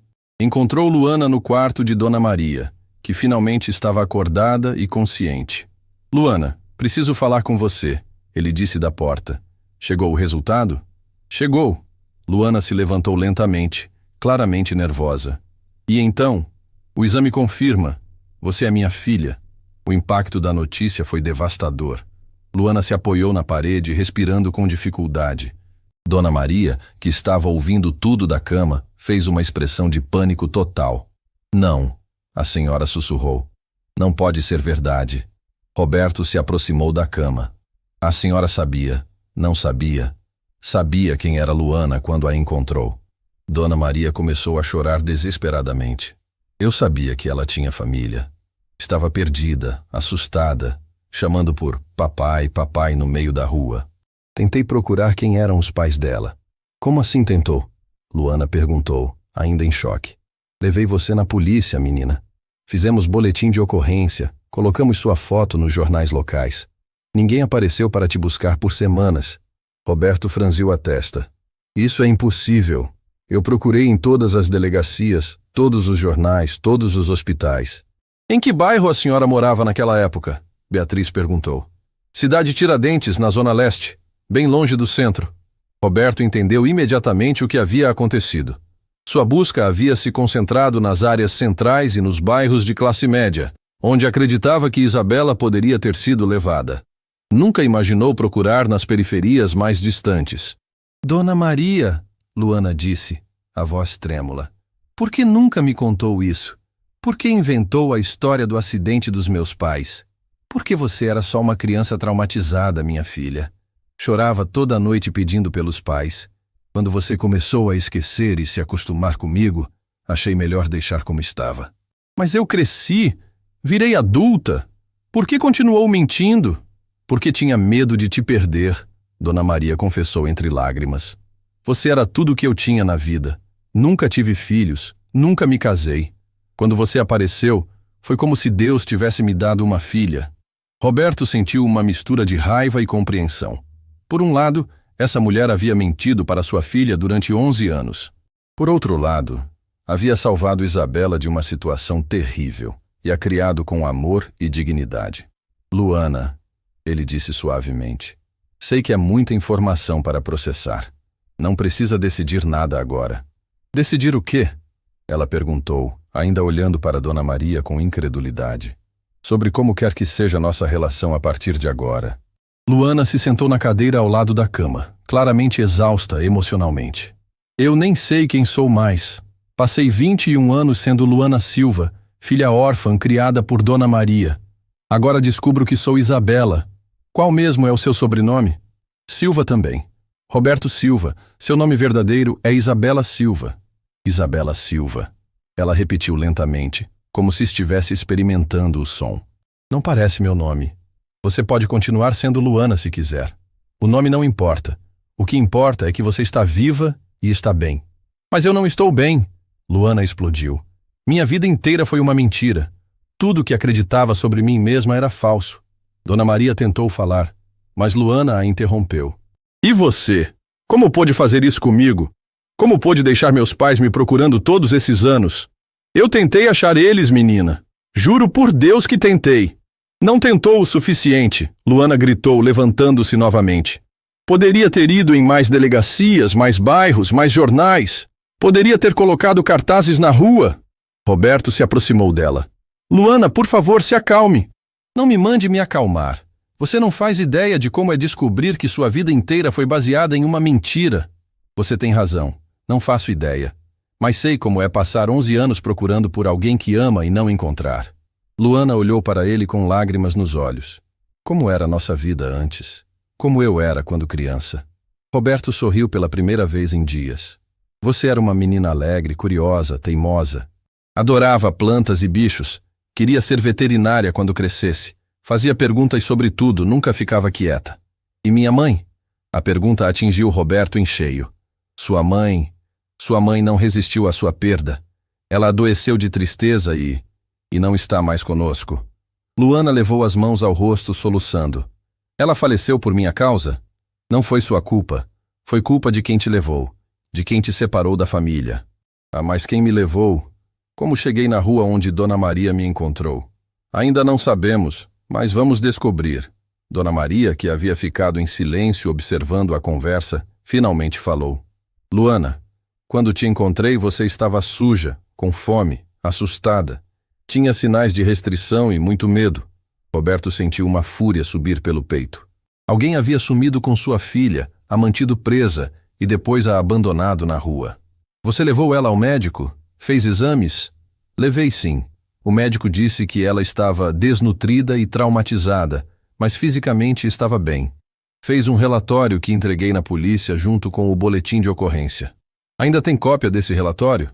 Encontrou Luana no quarto de Dona Maria, que finalmente estava acordada e consciente. Luana, preciso falar com você, ele disse da porta. Chegou o resultado? Chegou. Luana se levantou lentamente, claramente nervosa. E então, o exame confirma. Você é minha filha. O impacto da notícia foi devastador. Luana se apoiou na parede, respirando com dificuldade. Dona Maria, que estava ouvindo tudo da cama, fez uma expressão de pânico total. Não, a senhora sussurrou. Não pode ser verdade. Roberto se aproximou da cama. A senhora sabia, não sabia. Sabia quem era Luana quando a encontrou. Dona Maria começou a chorar desesperadamente. Eu sabia que ela tinha família. Estava perdida, assustada, chamando por papai, papai no meio da rua. Tentei procurar quem eram os pais dela. Como assim tentou? Luana perguntou, ainda em choque. Levei você na polícia, menina. Fizemos boletim de ocorrência, colocamos sua foto nos jornais locais. Ninguém apareceu para te buscar por semanas. Roberto franziu a testa. Isso é impossível. Eu procurei em todas as delegacias, todos os jornais, todos os hospitais. Em que bairro a senhora morava naquela época? Beatriz perguntou. Cidade Tiradentes, na Zona Leste, bem longe do centro. Roberto entendeu imediatamente o que havia acontecido. Sua busca havia se concentrado nas áreas centrais e nos bairros de classe média, onde acreditava que Isabela poderia ter sido levada. Nunca imaginou procurar nas periferias mais distantes. Dona Maria, Luana disse, a voz trêmula. Por que nunca me contou isso? Por que inventou a história do acidente dos meus pais? Por que você era só uma criança traumatizada, minha filha? Chorava toda a noite pedindo pelos pais. Quando você começou a esquecer e se acostumar comigo, achei melhor deixar como estava. Mas eu cresci, virei adulta. Por que continuou mentindo? Porque tinha medo de te perder, Dona Maria confessou entre lágrimas. Você era tudo o que eu tinha na vida. Nunca tive filhos, nunca me casei. Quando você apareceu, foi como se Deus tivesse me dado uma filha. Roberto sentiu uma mistura de raiva e compreensão. Por um lado, essa mulher havia mentido para sua filha durante 11 anos. Por outro lado, havia salvado Isabela de uma situação terrível e a criado com amor e dignidade. Luana, ele disse suavemente, sei que é muita informação para processar. Não precisa decidir nada agora. Decidir o quê? Ela perguntou, ainda olhando para Dona Maria com incredulidade. Sobre como quer que seja nossa relação a partir de agora. Luana se sentou na cadeira ao lado da cama, claramente exausta emocionalmente. Eu nem sei quem sou mais. Passei 21 anos sendo Luana Silva, filha órfã criada por Dona Maria. Agora descubro que sou Isabela. Qual mesmo é o seu sobrenome? Silva também. Roberto Silva. Seu nome verdadeiro é Isabela Silva. Isabela Silva. Ela repetiu lentamente, como se estivesse experimentando o som. Não parece meu nome. Você pode continuar sendo Luana se quiser. O nome não importa. O que importa é que você está viva e está bem. Mas eu não estou bem, Luana explodiu. Minha vida inteira foi uma mentira. Tudo que acreditava sobre mim mesma era falso. Dona Maria tentou falar, mas Luana a interrompeu. E você? Como pôde fazer isso comigo? Como pôde deixar meus pais me procurando todos esses anos? Eu tentei achar eles, menina. Juro por Deus que tentei. Não tentou o suficiente, Luana gritou, levantando-se novamente. Poderia ter ido em mais delegacias, mais bairros, mais jornais. Poderia ter colocado cartazes na rua. Roberto se aproximou dela. Luana, por favor, se acalme. Não me mande me acalmar. Você não faz ideia de como é descobrir que sua vida inteira foi baseada em uma mentira. Você tem razão. Não faço ideia. Mas sei como é passar 11 anos procurando por alguém que ama e não encontrar. Luana olhou para ele com lágrimas nos olhos. Como era a nossa vida antes? Como eu era quando criança? Roberto sorriu pela primeira vez em dias. Você era uma menina alegre, curiosa, teimosa. Adorava plantas e bichos. Queria ser veterinária quando crescesse. Fazia perguntas sobre tudo, nunca ficava quieta. E minha mãe? A pergunta atingiu Roberto em cheio. Sua mãe não resistiu à sua perda. Ela adoeceu de tristeza e não está mais conosco. Luana levou as mãos ao rosto, soluçando. Ela faleceu por minha causa? Não foi sua culpa. Foi culpa de quem te levou, de quem te separou da família. Ah, mas quem me levou? Como cheguei na rua onde Dona Maria me encontrou? Ainda não sabemos, mas vamos descobrir. Dona Maria, que havia ficado em silêncio observando a conversa, finalmente falou. Luana, quando te encontrei você estava suja, com fome, assustada. Tinha sinais de restrição e muito medo. Roberto sentiu uma fúria subir pelo peito. Alguém havia sumido com sua filha, a mantido presa e depois a abandonado na rua. Você levou ela ao médico? Fez exames? Levei sim. O médico disse que ela estava desnutrida e traumatizada, mas fisicamente estava bem. Fez um relatório que entreguei na polícia junto com o boletim de ocorrência. Ainda tem cópia desse relatório?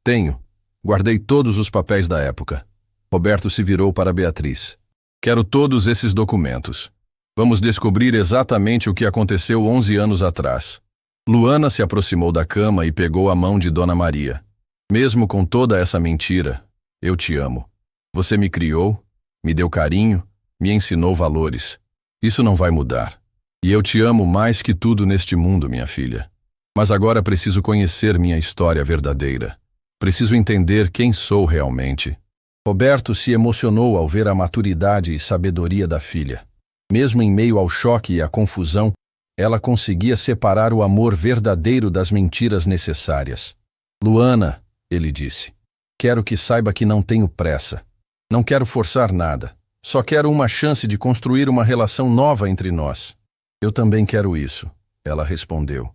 Tenho. Guardei todos os papéis da época. Roberto se virou para Beatriz. Quero todos esses documentos. Vamos descobrir exatamente o que aconteceu 11 anos atrás. Luana se aproximou da cama e pegou a mão de Dona Maria. Mesmo com toda essa mentira, eu te amo. Você me criou, me deu carinho, me ensinou valores. Isso não vai mudar. E eu te amo mais que tudo neste mundo, minha filha. Mas agora preciso conhecer minha história verdadeira. Preciso entender quem sou realmente. Roberto se emocionou ao ver a maturidade e sabedoria da filha. Mesmo em meio ao choque e à confusão, ela conseguia separar o amor verdadeiro das mentiras necessárias. Luana, ele disse, quero que saiba que não tenho pressa. Não quero forçar nada. Só quero uma chance de construir uma relação nova entre nós. Eu também quero isso, ela respondeu.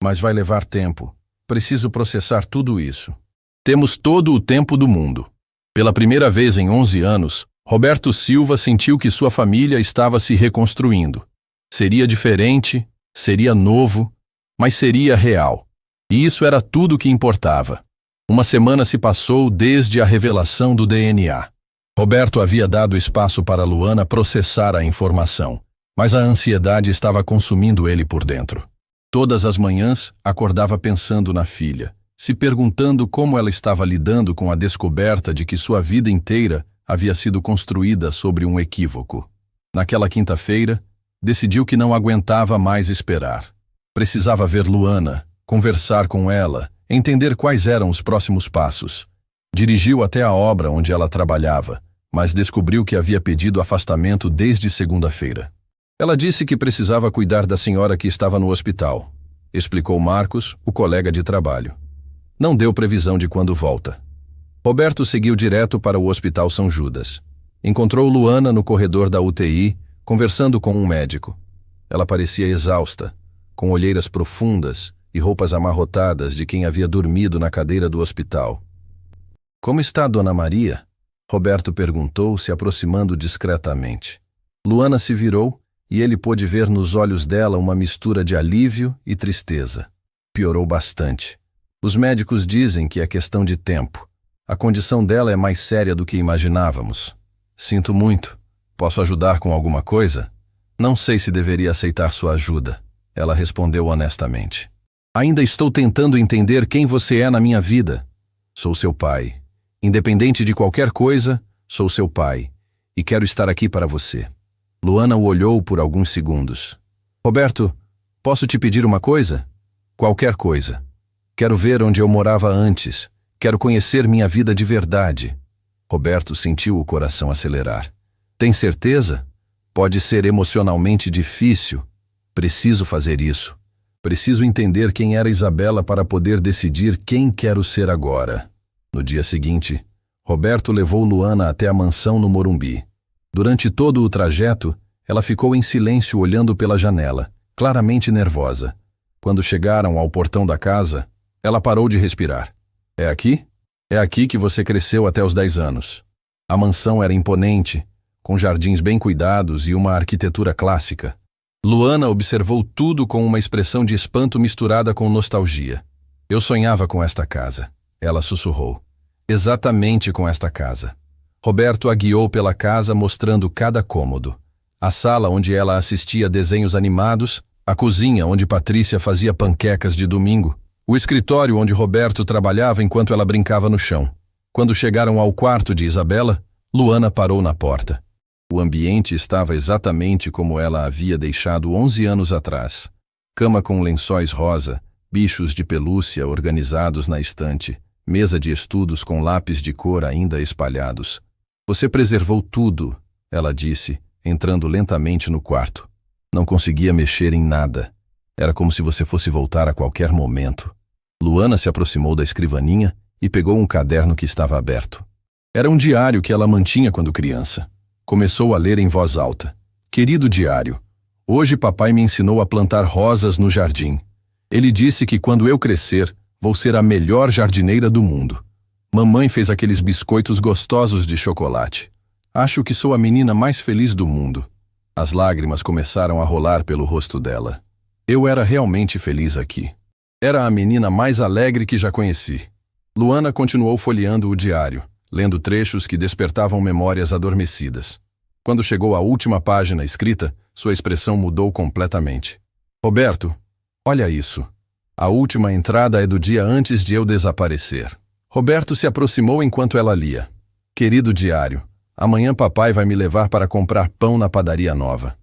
Mas vai levar tempo. Preciso processar tudo isso. Temos todo o tempo do mundo. Pela primeira vez em 11 anos, Roberto Silva sentiu que sua família estava se reconstruindo. Seria diferente, seria novo, mas seria real. E isso era tudo o que importava. Uma semana se passou desde a revelação do DNA. Roberto havia dado espaço para Luana processar a informação, mas a ansiedade estava consumindo ele por dentro. Todas as manhãs, acordava pensando na filha, se perguntando como ela estava lidando com a descoberta de que sua vida inteira havia sido construída sobre um equívoco. Naquela quinta-feira, decidiu que não aguentava mais esperar. Precisava ver Luana, conversar com ela, entender quais eram os próximos passos. Dirigiu até a obra onde ela trabalhava, mas descobriu que havia pedido afastamento desde segunda-feira. Ela disse que precisava cuidar da senhora que estava no hospital, explicou Marcos, o colega de trabalho. Não deu previsão de quando volta. Roberto seguiu direto para o Hospital São Judas. Encontrou Luana no corredor da UTI, conversando com um médico. Ela parecia exausta, com olheiras profundas e roupas amarrotadas de quem havia dormido na cadeira do hospital. Como está Dona Maria? Roberto perguntou, se aproximando discretamente. Luana se virou e ele pôde ver nos olhos dela uma mistura de alívio e tristeza. Piorou bastante. Os médicos dizem que é questão de tempo. A condição dela é mais séria do que imaginávamos. Sinto muito. Posso ajudar com alguma coisa? Não sei se deveria aceitar sua ajuda, ela respondeu honestamente. Ainda estou tentando entender quem você é na minha vida. Sou seu pai. Independente de qualquer coisa, sou seu pai. E quero estar aqui para você. Luana o olhou por alguns segundos. Roberto, posso te pedir uma coisa? Qualquer coisa. Quero ver onde eu morava antes. Quero conhecer minha vida de verdade. Roberto sentiu o coração acelerar. Tem certeza? Pode ser emocionalmente difícil. Preciso fazer isso. Preciso entender quem era Isabela para poder decidir quem quero ser agora. No dia seguinte, Roberto levou Luana até a mansão no Morumbi. Durante todo o trajeto, ela ficou em silêncio olhando pela janela, claramente nervosa. Quando chegaram ao portão da casa, ela parou de respirar. É aqui? É aqui que você cresceu até os 10 anos. A mansão era imponente, com jardins bem cuidados e uma arquitetura clássica. Luana observou tudo com uma expressão de espanto misturada com nostalgia. Eu sonhava com esta casa, ela sussurrou. Exatamente com esta casa. Roberto a guiou pela casa mostrando cada cômodo. A sala onde ela assistia desenhos animados, a cozinha onde Patrícia fazia panquecas de domingo, o escritório onde Roberto trabalhava enquanto ela brincava no chão. Quando chegaram ao quarto de Isabela, Luana parou na porta. O ambiente estava exatamente como ela havia deixado 11 anos atrás. Cama com lençóis rosa, bichos de pelúcia organizados na estante, mesa de estudos com lápis de cor ainda espalhados. Você preservou tudo, ela disse, entrando lentamente no quarto. Não conseguia mexer em nada. Era como se você fosse voltar a qualquer momento. Luana se aproximou da escrivaninha e pegou um caderno que estava aberto. Era um diário que ela mantinha quando criança. Começou a ler em voz alta. Querido diário, hoje papai me ensinou a plantar rosas no jardim. Ele disse que quando eu crescer, vou ser a melhor jardineira do mundo. Mamãe fez aqueles biscoitos gostosos de chocolate. Acho que sou a menina mais feliz do mundo. As lágrimas começaram a rolar pelo rosto dela. Eu era realmente feliz aqui. Era a menina mais alegre que já conheci. Luana continuou folheando o diário, lendo trechos que despertavam memórias adormecidas. Quando chegou à última página escrita, sua expressão mudou completamente. Roberto, olha isso. A última entrada é do dia antes de eu desaparecer. Roberto se aproximou enquanto ela lia. Querido diário, amanhã papai vai me levar para comprar pão na padaria nova.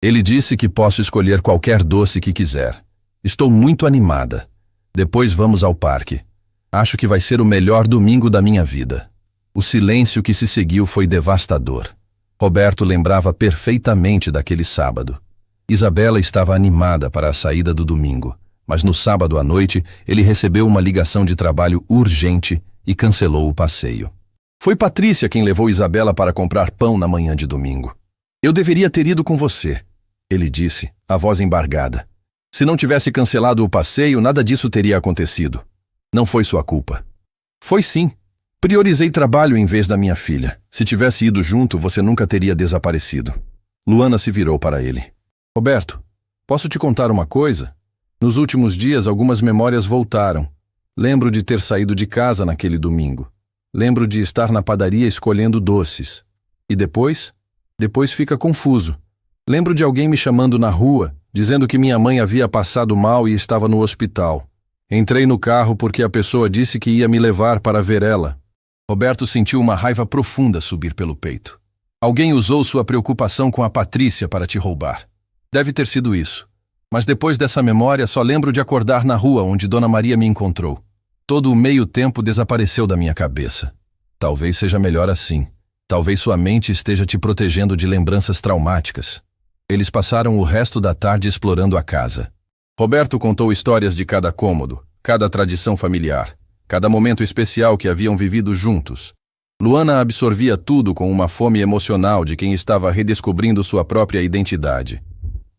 Ele disse que posso escolher qualquer doce que quiser. Estou muito animada. Depois vamos ao parque. Acho que vai ser o melhor domingo da minha vida. O silêncio que se seguiu foi devastador. Roberto lembrava perfeitamente daquele sábado. Isabela estava animada para a saída do domingo, mas no sábado à noite ele recebeu uma ligação de trabalho urgente e cancelou o passeio. Foi Patrícia quem levou Isabela para comprar pão na manhã de domingo. Eu deveria ter ido com você, ele disse, a voz embargada. Se não tivesse cancelado o passeio, nada disso teria acontecido. Não foi sua culpa. Foi sim. Priorizei trabalho em vez da minha filha. Se tivesse ido junto, você nunca teria desaparecido. Luana se virou para ele. Roberto, posso te contar uma coisa? Nos últimos dias, algumas memórias voltaram. Lembro de ter saído de casa naquele domingo. Lembro de estar na padaria escolhendo doces. E depois? Depois fica confuso. Lembro de alguém me chamando na rua, dizendo que minha mãe havia passado mal e estava no hospital. Entrei no carro porque a pessoa disse que ia me levar para ver ela. Roberto sentiu uma raiva profunda subir pelo peito. Alguém usou sua preocupação com a Patrícia para te roubar. Deve ter sido isso. Mas depois dessa memória só lembro de acordar na rua onde Dona Maria me encontrou. Todo o meio tempo desapareceu da minha cabeça. Talvez seja melhor assim. Talvez sua mente esteja te protegendo de lembranças traumáticas. Eles passaram o resto da tarde explorando a casa. Roberto contou histórias de cada cômodo, cada tradição familiar, cada momento especial que haviam vivido juntos. Luana absorvia tudo com uma fome emocional de quem estava redescobrindo sua própria identidade.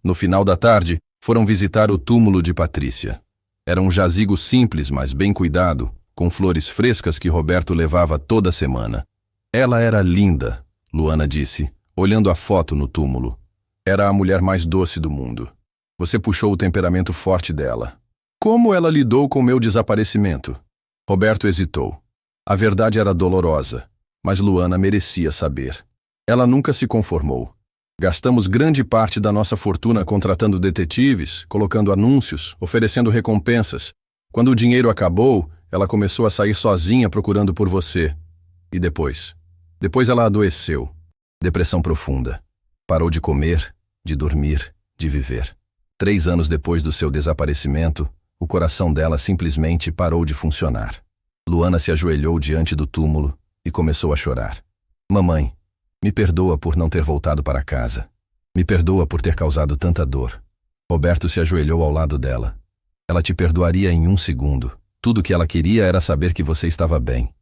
No final da tarde, foram visitar o túmulo de Patrícia. Era um jazigo simples, mas bem cuidado, com flores frescas que Roberto levava toda semana. Ela era linda, Luana disse, olhando a foto no túmulo. Era a mulher mais doce do mundo. Você puxou o temperamento forte dela. Como ela lidou com meu desaparecimento? Roberto hesitou. A verdade era dolorosa, mas Luana merecia saber. Ela nunca se conformou. Gastamos grande parte da nossa fortuna contratando detetives, colocando anúncios, oferecendo recompensas. Quando o dinheiro acabou, ela começou a sair sozinha procurando por você. E depois? Depois ela adoeceu. Depressão profunda. Parou de comer, de dormir, de viver. 3 anos depois do seu desaparecimento, o coração dela simplesmente parou de funcionar. Luana se ajoelhou diante do túmulo e começou a chorar. Mamãe, me perdoa por não ter voltado para casa. Me perdoa por ter causado tanta dor. Roberto se ajoelhou ao lado dela. Ela te perdoaria em 1 segundo. Tudo o que ela queria era saber que você estava bem.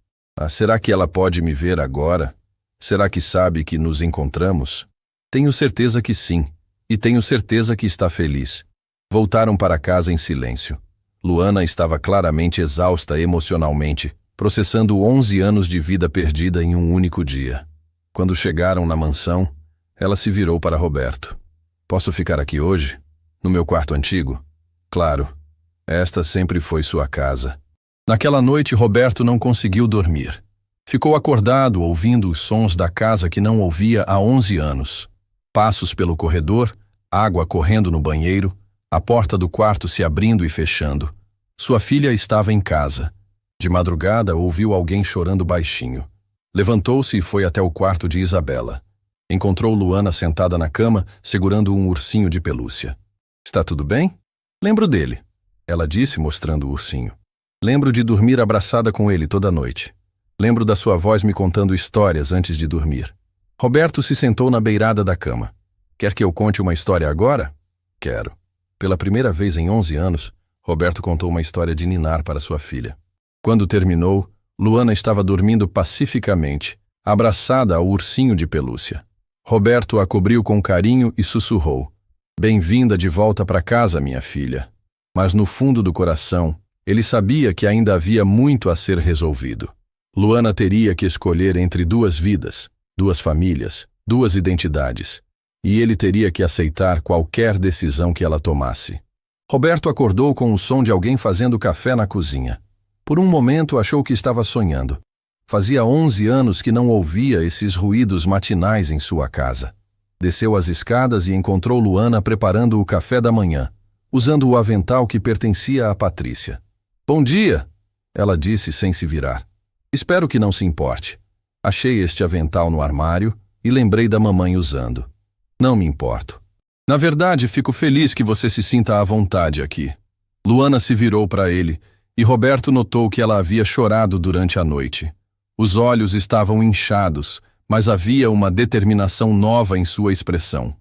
Será que ela pode me ver agora? Será que sabe que nos encontramos? Tenho certeza que sim, e tenho certeza que está feliz. Voltaram para casa em silêncio. Luana estava claramente exausta emocionalmente, processando 11 anos de vida perdida em um único dia. Quando chegaram na mansão, ela se virou para Roberto. Posso ficar aqui hoje? No meu quarto antigo? Claro. Esta sempre foi sua casa. Naquela noite, Roberto não conseguiu dormir. Ficou acordado ouvindo os sons da casa que não ouvia há 11 anos. Passos pelo corredor, água correndo no banheiro, a porta do quarto se abrindo e fechando. Sua filha estava em casa. De madrugada, ouviu alguém chorando baixinho. Levantou-se e foi até o quarto de Isabela. Encontrou Luana sentada na cama, segurando um ursinho de pelúcia. Está tudo bem? Lembro dele, ela disse, mostrando o ursinho. Lembro de dormir abraçada com ele toda noite. Lembro da sua voz me contando histórias antes de dormir. Roberto se sentou na beirada da cama. Quer que eu conte uma história agora? Quero. Pela primeira vez em 11 anos, Roberto contou uma história de ninar para sua filha. Quando terminou, Luana estava dormindo pacificamente, abraçada ao ursinho de pelúcia. Roberto a cobriu com carinho e sussurrou: Bem-vinda de volta para casa, minha filha. Mas no fundo do coração, ele sabia que ainda havia muito a ser resolvido. Luana teria que escolher entre 2 vidas, 2 famílias, 2 identidades, e ele teria que aceitar qualquer decisão que ela tomasse. Roberto acordou com o som de alguém fazendo café na cozinha. Por um momento achou que estava sonhando. Fazia 11 anos que não ouvia esses ruídos matinais em sua casa. Desceu as escadas e encontrou Luana preparando o café da manhã, usando o avental que pertencia a Patrícia. Bom dia, ela disse sem se virar. Espero que não se importe. Achei este avental no armário e lembrei da mamãe usando. Não me importo. Na verdade, fico feliz que você se sinta à vontade aqui. Luana se virou para ele e Roberto notou que ela havia chorado durante a noite. Os olhos estavam inchados, mas havia uma determinação nova em sua expressão.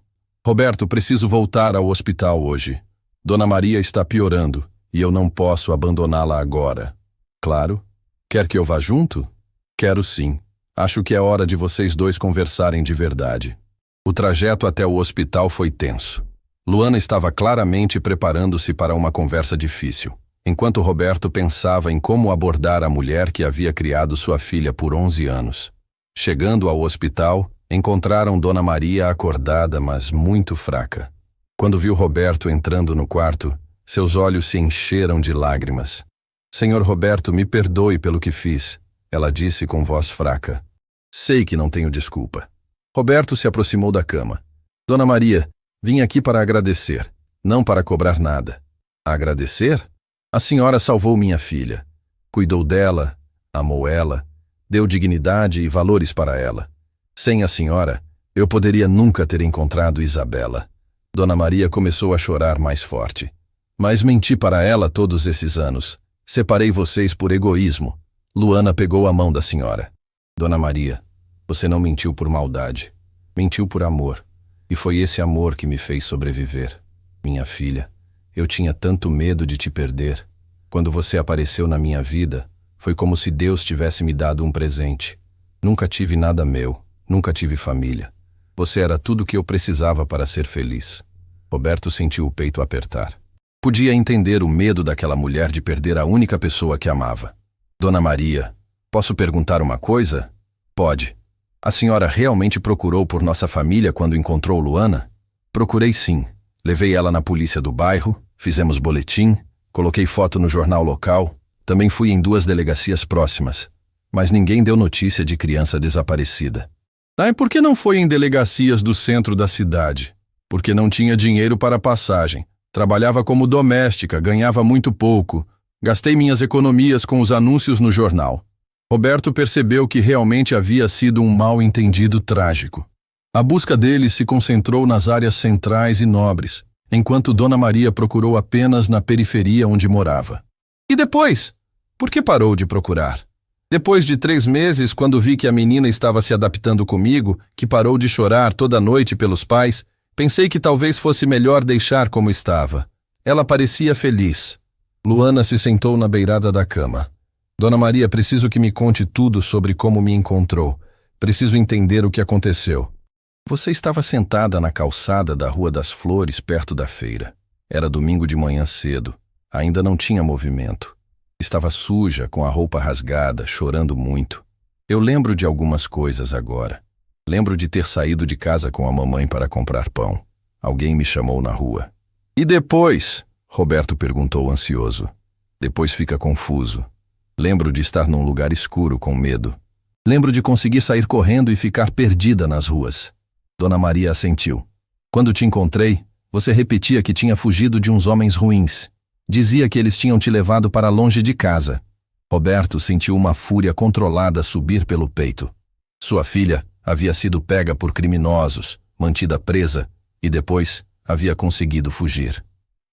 Roberto, preciso voltar ao hospital hoje. Dona Maria está piorando e eu não posso abandoná-la agora. Claro. Quer que eu vá junto? Quero sim. Acho que é hora de vocês 2 conversarem de verdade. O trajeto até o hospital foi tenso. Luana estava claramente preparando-se para uma conversa difícil, enquanto Roberto pensava em como abordar a mulher que havia criado sua filha por 11 anos. Chegando ao hospital, encontraram Dona Maria acordada, mas muito fraca. Quando viu Roberto entrando no quarto, seus olhos se encheram de lágrimas. Senhor Roberto, me perdoe pelo que fiz, ela disse com voz fraca. Sei que não tenho desculpa. Roberto se aproximou da cama. Dona Maria, vim aqui para agradecer, não para cobrar nada. Agradecer? A senhora salvou minha filha. Cuidou dela, amou ela, deu dignidade e valores para ela. Sem a senhora, eu poderia nunca ter encontrado Isabela. Dona Maria começou a chorar mais forte. Mas menti para ela todos esses anos. Separei vocês por egoísmo. Luana pegou a mão da senhora. Dona Maria, você não mentiu por maldade. Mentiu por amor. E foi esse amor que me fez sobreviver. Minha filha, eu tinha tanto medo de te perder. Quando você apareceu na minha vida, foi como se Deus tivesse me dado um presente. Nunca tive nada meu, nunca tive família. Você era tudo o que eu precisava para ser feliz. Roberto sentiu o peito apertar. Podia entender o medo daquela mulher de perder a única pessoa que amava. Dona Maria, posso perguntar uma coisa? Pode. A senhora realmente procurou por nossa família quando encontrou Luana? Procurei sim. Levei ela na polícia do bairro, fizemos boletim, coloquei foto no jornal local, também fui em 2 delegacias próximas. Mas ninguém deu notícia de criança desaparecida. E por que não foi em delegacias do centro da cidade? Porque não tinha dinheiro para passagem. Trabalhava como doméstica, ganhava muito pouco. Gastei minhas economias com os anúncios no jornal. Roberto percebeu que realmente havia sido um mal-entendido trágico. A busca deles se concentrou nas áreas centrais e nobres, enquanto Dona Maria procurou apenas na periferia onde morava. E depois? Por que parou de procurar? Depois de 3 meses, quando vi que a menina estava se adaptando comigo, que parou de chorar toda noite pelos pais, pensei que talvez fosse melhor deixar como estava. Ela parecia feliz. Luana se sentou na beirada da cama. Dona Maria, preciso que me conte tudo sobre como me encontrou. Preciso entender o que aconteceu. Você estava sentada na calçada da Rua das Flores, perto da feira. Era domingo de manhã cedo. Ainda não tinha movimento. Estava suja, com a roupa rasgada, chorando muito. Eu lembro de algumas coisas agora. Lembro de ter saído de casa com a mamãe para comprar pão. Alguém me chamou na rua. E depois? Roberto perguntou ansioso. Depois fica confuso. Lembro de estar num lugar escuro com medo. Lembro de conseguir sair correndo e ficar perdida nas ruas. Dona Maria assentiu. Quando te encontrei, você repetia que tinha fugido de uns homens ruins. Dizia que eles tinham te levado para longe de casa. Roberto sentiu uma fúria controlada subir pelo peito. Sua filha havia sido pega por criminosos, mantida presa e depois havia conseguido fugir.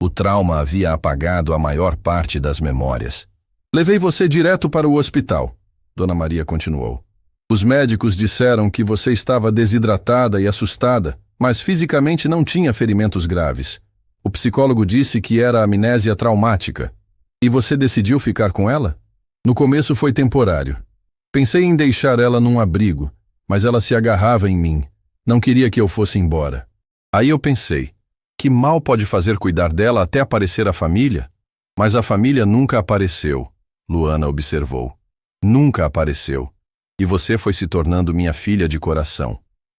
O trauma havia apagado a maior parte das memórias. Levei você direto para o hospital, Dona Maria continuou. Os médicos disseram que você estava desidratada e assustada, mas fisicamente não tinha ferimentos graves. O psicólogo disse que era amnésia traumática. E você decidiu ficar com ela? No começo foi temporário. Pensei em deixar ela num abrigo, mas ela se agarrava em mim. Não queria que eu fosse embora. Aí eu pensei, que mal pode fazer cuidar dela até aparecer a família? Mas a família nunca apareceu, Luana observou. Nunca apareceu. E você foi se tornando minha filha de coração.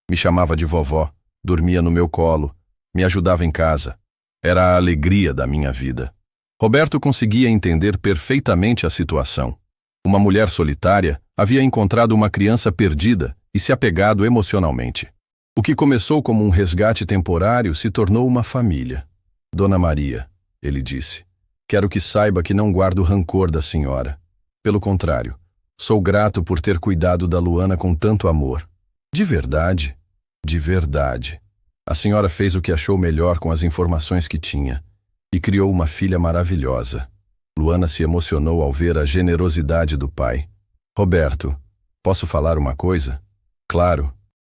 Me chamava de vovó, dormia no meu colo, me ajudava em casa. Era a alegria da minha vida. Roberto conseguia entender perfeitamente a situação. Uma mulher solitária havia encontrado uma criança perdida e se apegado emocionalmente. O que começou como um resgate temporário se tornou uma família. Dona Maria, ele disse, quero que saiba que não guardo rancor da senhora. Pelo contrário, sou grato por ter cuidado da Luana com tanto amor. De verdade, de verdade. A senhora fez o que achou melhor com as informações que tinha e criou uma filha maravilhosa. Luana se emocionou ao ver a generosidade do pai. Roberto, posso falar uma coisa? Claro.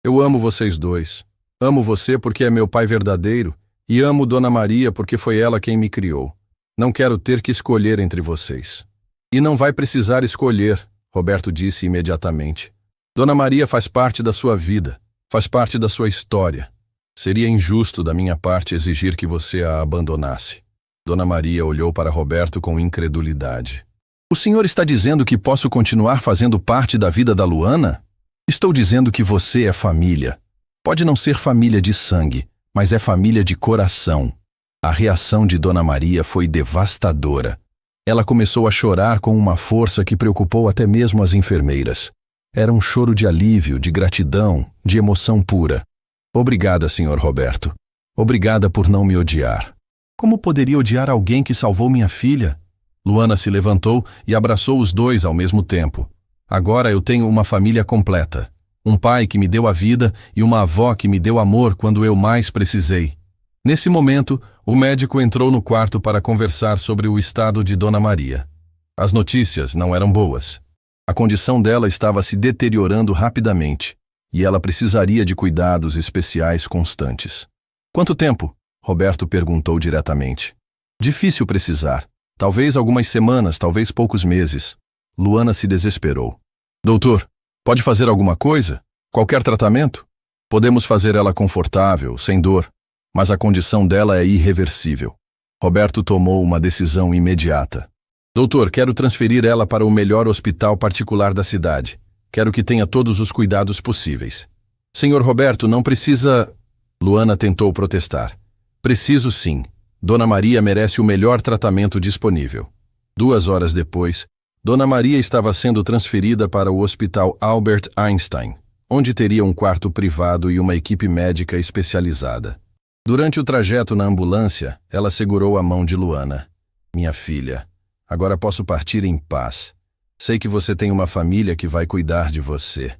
Eu amo vocês dois. Amo você porque é meu pai verdadeiro e amo Dona Maria porque foi ela quem me criou. Não quero ter que escolher entre vocês. E não vai precisar escolher, Roberto disse imediatamente. Dona Maria faz parte da sua vida, faz parte da sua história. Seria injusto da minha parte exigir que você a abandonasse. Dona Maria olhou para Roberto com incredulidade. O senhor está dizendo que posso continuar fazendo parte da vida da Luana? Estou dizendo que você é família. Pode não ser família de sangue, mas é família de coração. A reação de Dona Maria foi devastadora. Ela começou a chorar com uma força que preocupou até mesmo as enfermeiras. Era um choro de alívio, de gratidão, de emoção pura. Obrigada, Sr. Roberto. Obrigada por não me odiar. Como poderia odiar alguém que salvou minha filha? Luana se levantou e abraçou os dois ao mesmo tempo. Agora eu tenho uma família completa. Um pai que me deu a vida e uma avó que me deu amor quando eu mais precisei. Nesse momento, o médico entrou no quarto para conversar sobre o estado de Dona Maria. As notícias não eram boas. A condição dela estava se deteriorando rapidamente e ela precisaria de cuidados especiais constantes. Quanto tempo? Roberto perguntou diretamente. Difícil precisar. Talvez algumas semanas, talvez poucos meses. Luana se desesperou. Doutor, pode fazer alguma coisa? Qualquer tratamento? Podemos fazer ela confortável, sem dor, mas a condição dela é irreversível. Roberto tomou uma decisão imediata. Doutor, quero transferir ela para o melhor hospital particular da cidade. Quero que tenha todos os cuidados possíveis. Senhor Roberto, não precisa... Luana tentou protestar. Preciso sim. Dona Maria merece o melhor tratamento disponível. 2 horas depois, Dona Maria estava sendo transferida para o Hospital Albert Einstein, onde teria um quarto privado e uma equipe médica especializada. Durante o trajeto na ambulância, ela segurou a mão de Luana. Minha filha, agora posso partir em paz. Sei que você tem uma família que vai cuidar de você.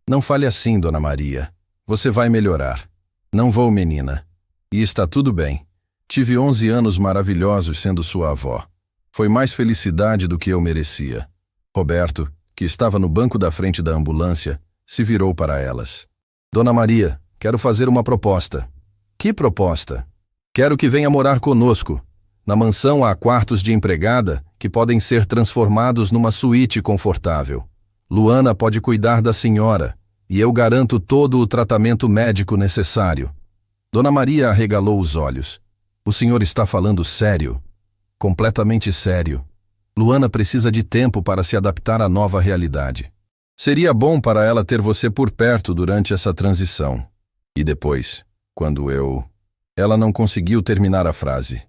Não fale assim, Dona Maria. Você vai melhorar. Não vou, menina. E está tudo bem. Tive 11 anos maravilhosos sendo sua avó. Foi mais felicidade do que eu merecia. Roberto, que estava no banco da frente da ambulância, se virou para elas. Dona Maria, quero fazer uma proposta. Que proposta? Quero que venha morar conosco. Na mansão há quartos de empregada que podem ser transformados numa suíte confortável. Luana pode cuidar da senhora e eu garanto todo o tratamento médico necessário. Dona Maria arregalou os olhos. O senhor está falando sério? Completamente sério. Luana precisa de tempo para se adaptar à nova realidade. Seria bom para ela ter você por perto durante essa transição. E depois, quando eu... Ela não conseguiu terminar a frase.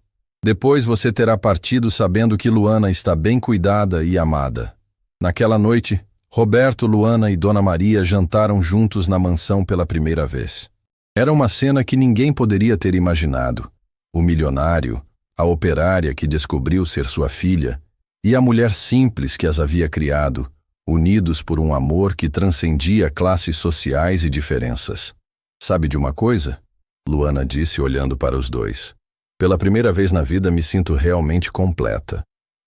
Depois você terá partido sabendo que Luana está bem cuidada e amada. Naquela noite, Roberto, Luana e Dona Maria jantaram juntos na mansão pela primeira vez. Era uma cena que ninguém poderia ter imaginado. O milionário, a operária que descobriu ser sua filha e a mulher simples que as havia criado, unidos por um amor que transcendia classes sociais e diferenças. Sabe de uma coisa? Luana disse olhando para os dois. Pela primeira vez na vida me sinto realmente completa.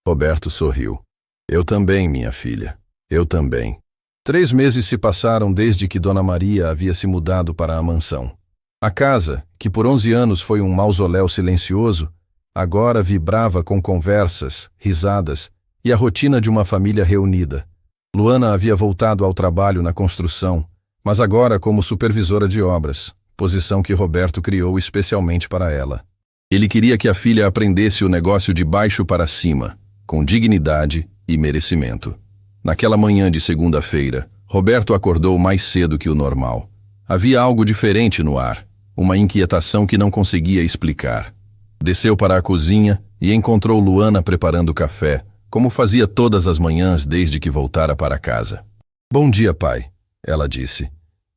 Roberto sorriu. Eu também, minha filha. Eu também. 3 meses se passaram desde que Dona Maria havia se mudado para a mansão. A casa, que por 11 anos foi um mausoléu silencioso, agora vibrava com conversas, risadas e a rotina de uma família reunida. Luana havia voltado ao trabalho na construção, mas agora como supervisora de obras, posição que Roberto criou especialmente para ela. Ele queria que a filha aprendesse o negócio de baixo para cima, com dignidade e merecimento. Naquela manhã de segunda-feira, Roberto acordou mais cedo que o normal. Havia algo diferente no ar, uma inquietação que não conseguia explicar. Desceu para a cozinha e encontrou Luana preparando café, como fazia todas as manhãs desde que voltara para casa. Bom dia, pai, ela disse.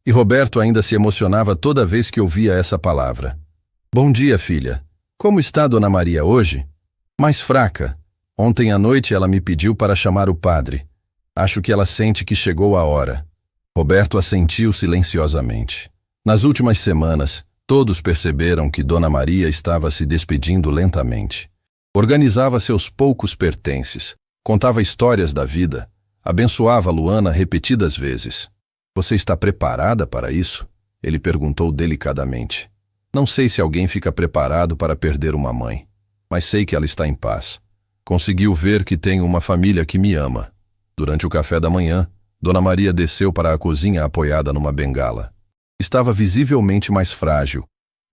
E Roberto ainda se emocionava toda vez que ouvia essa palavra. Bom dia, filha. Como está Dona Maria hoje? Mais fraca. Ontem à noite ela me pediu para chamar o padre. Acho que ela sente que chegou a hora. Roberto assentiu silenciosamente. Nas últimas semanas, todos perceberam que Dona Maria estava se despedindo lentamente. Organizava seus poucos pertences, contava histórias da vida, abençoava Luana repetidas vezes. Você está preparada para isso? Ele perguntou delicadamente. Não sei se alguém fica preparado para perder uma mãe, mas sei que ela está em paz. Conseguiu ver que tenho uma família que me ama. Durante o café da manhã, Dona Maria desceu para a cozinha apoiada numa bengala. Estava visivelmente mais frágil,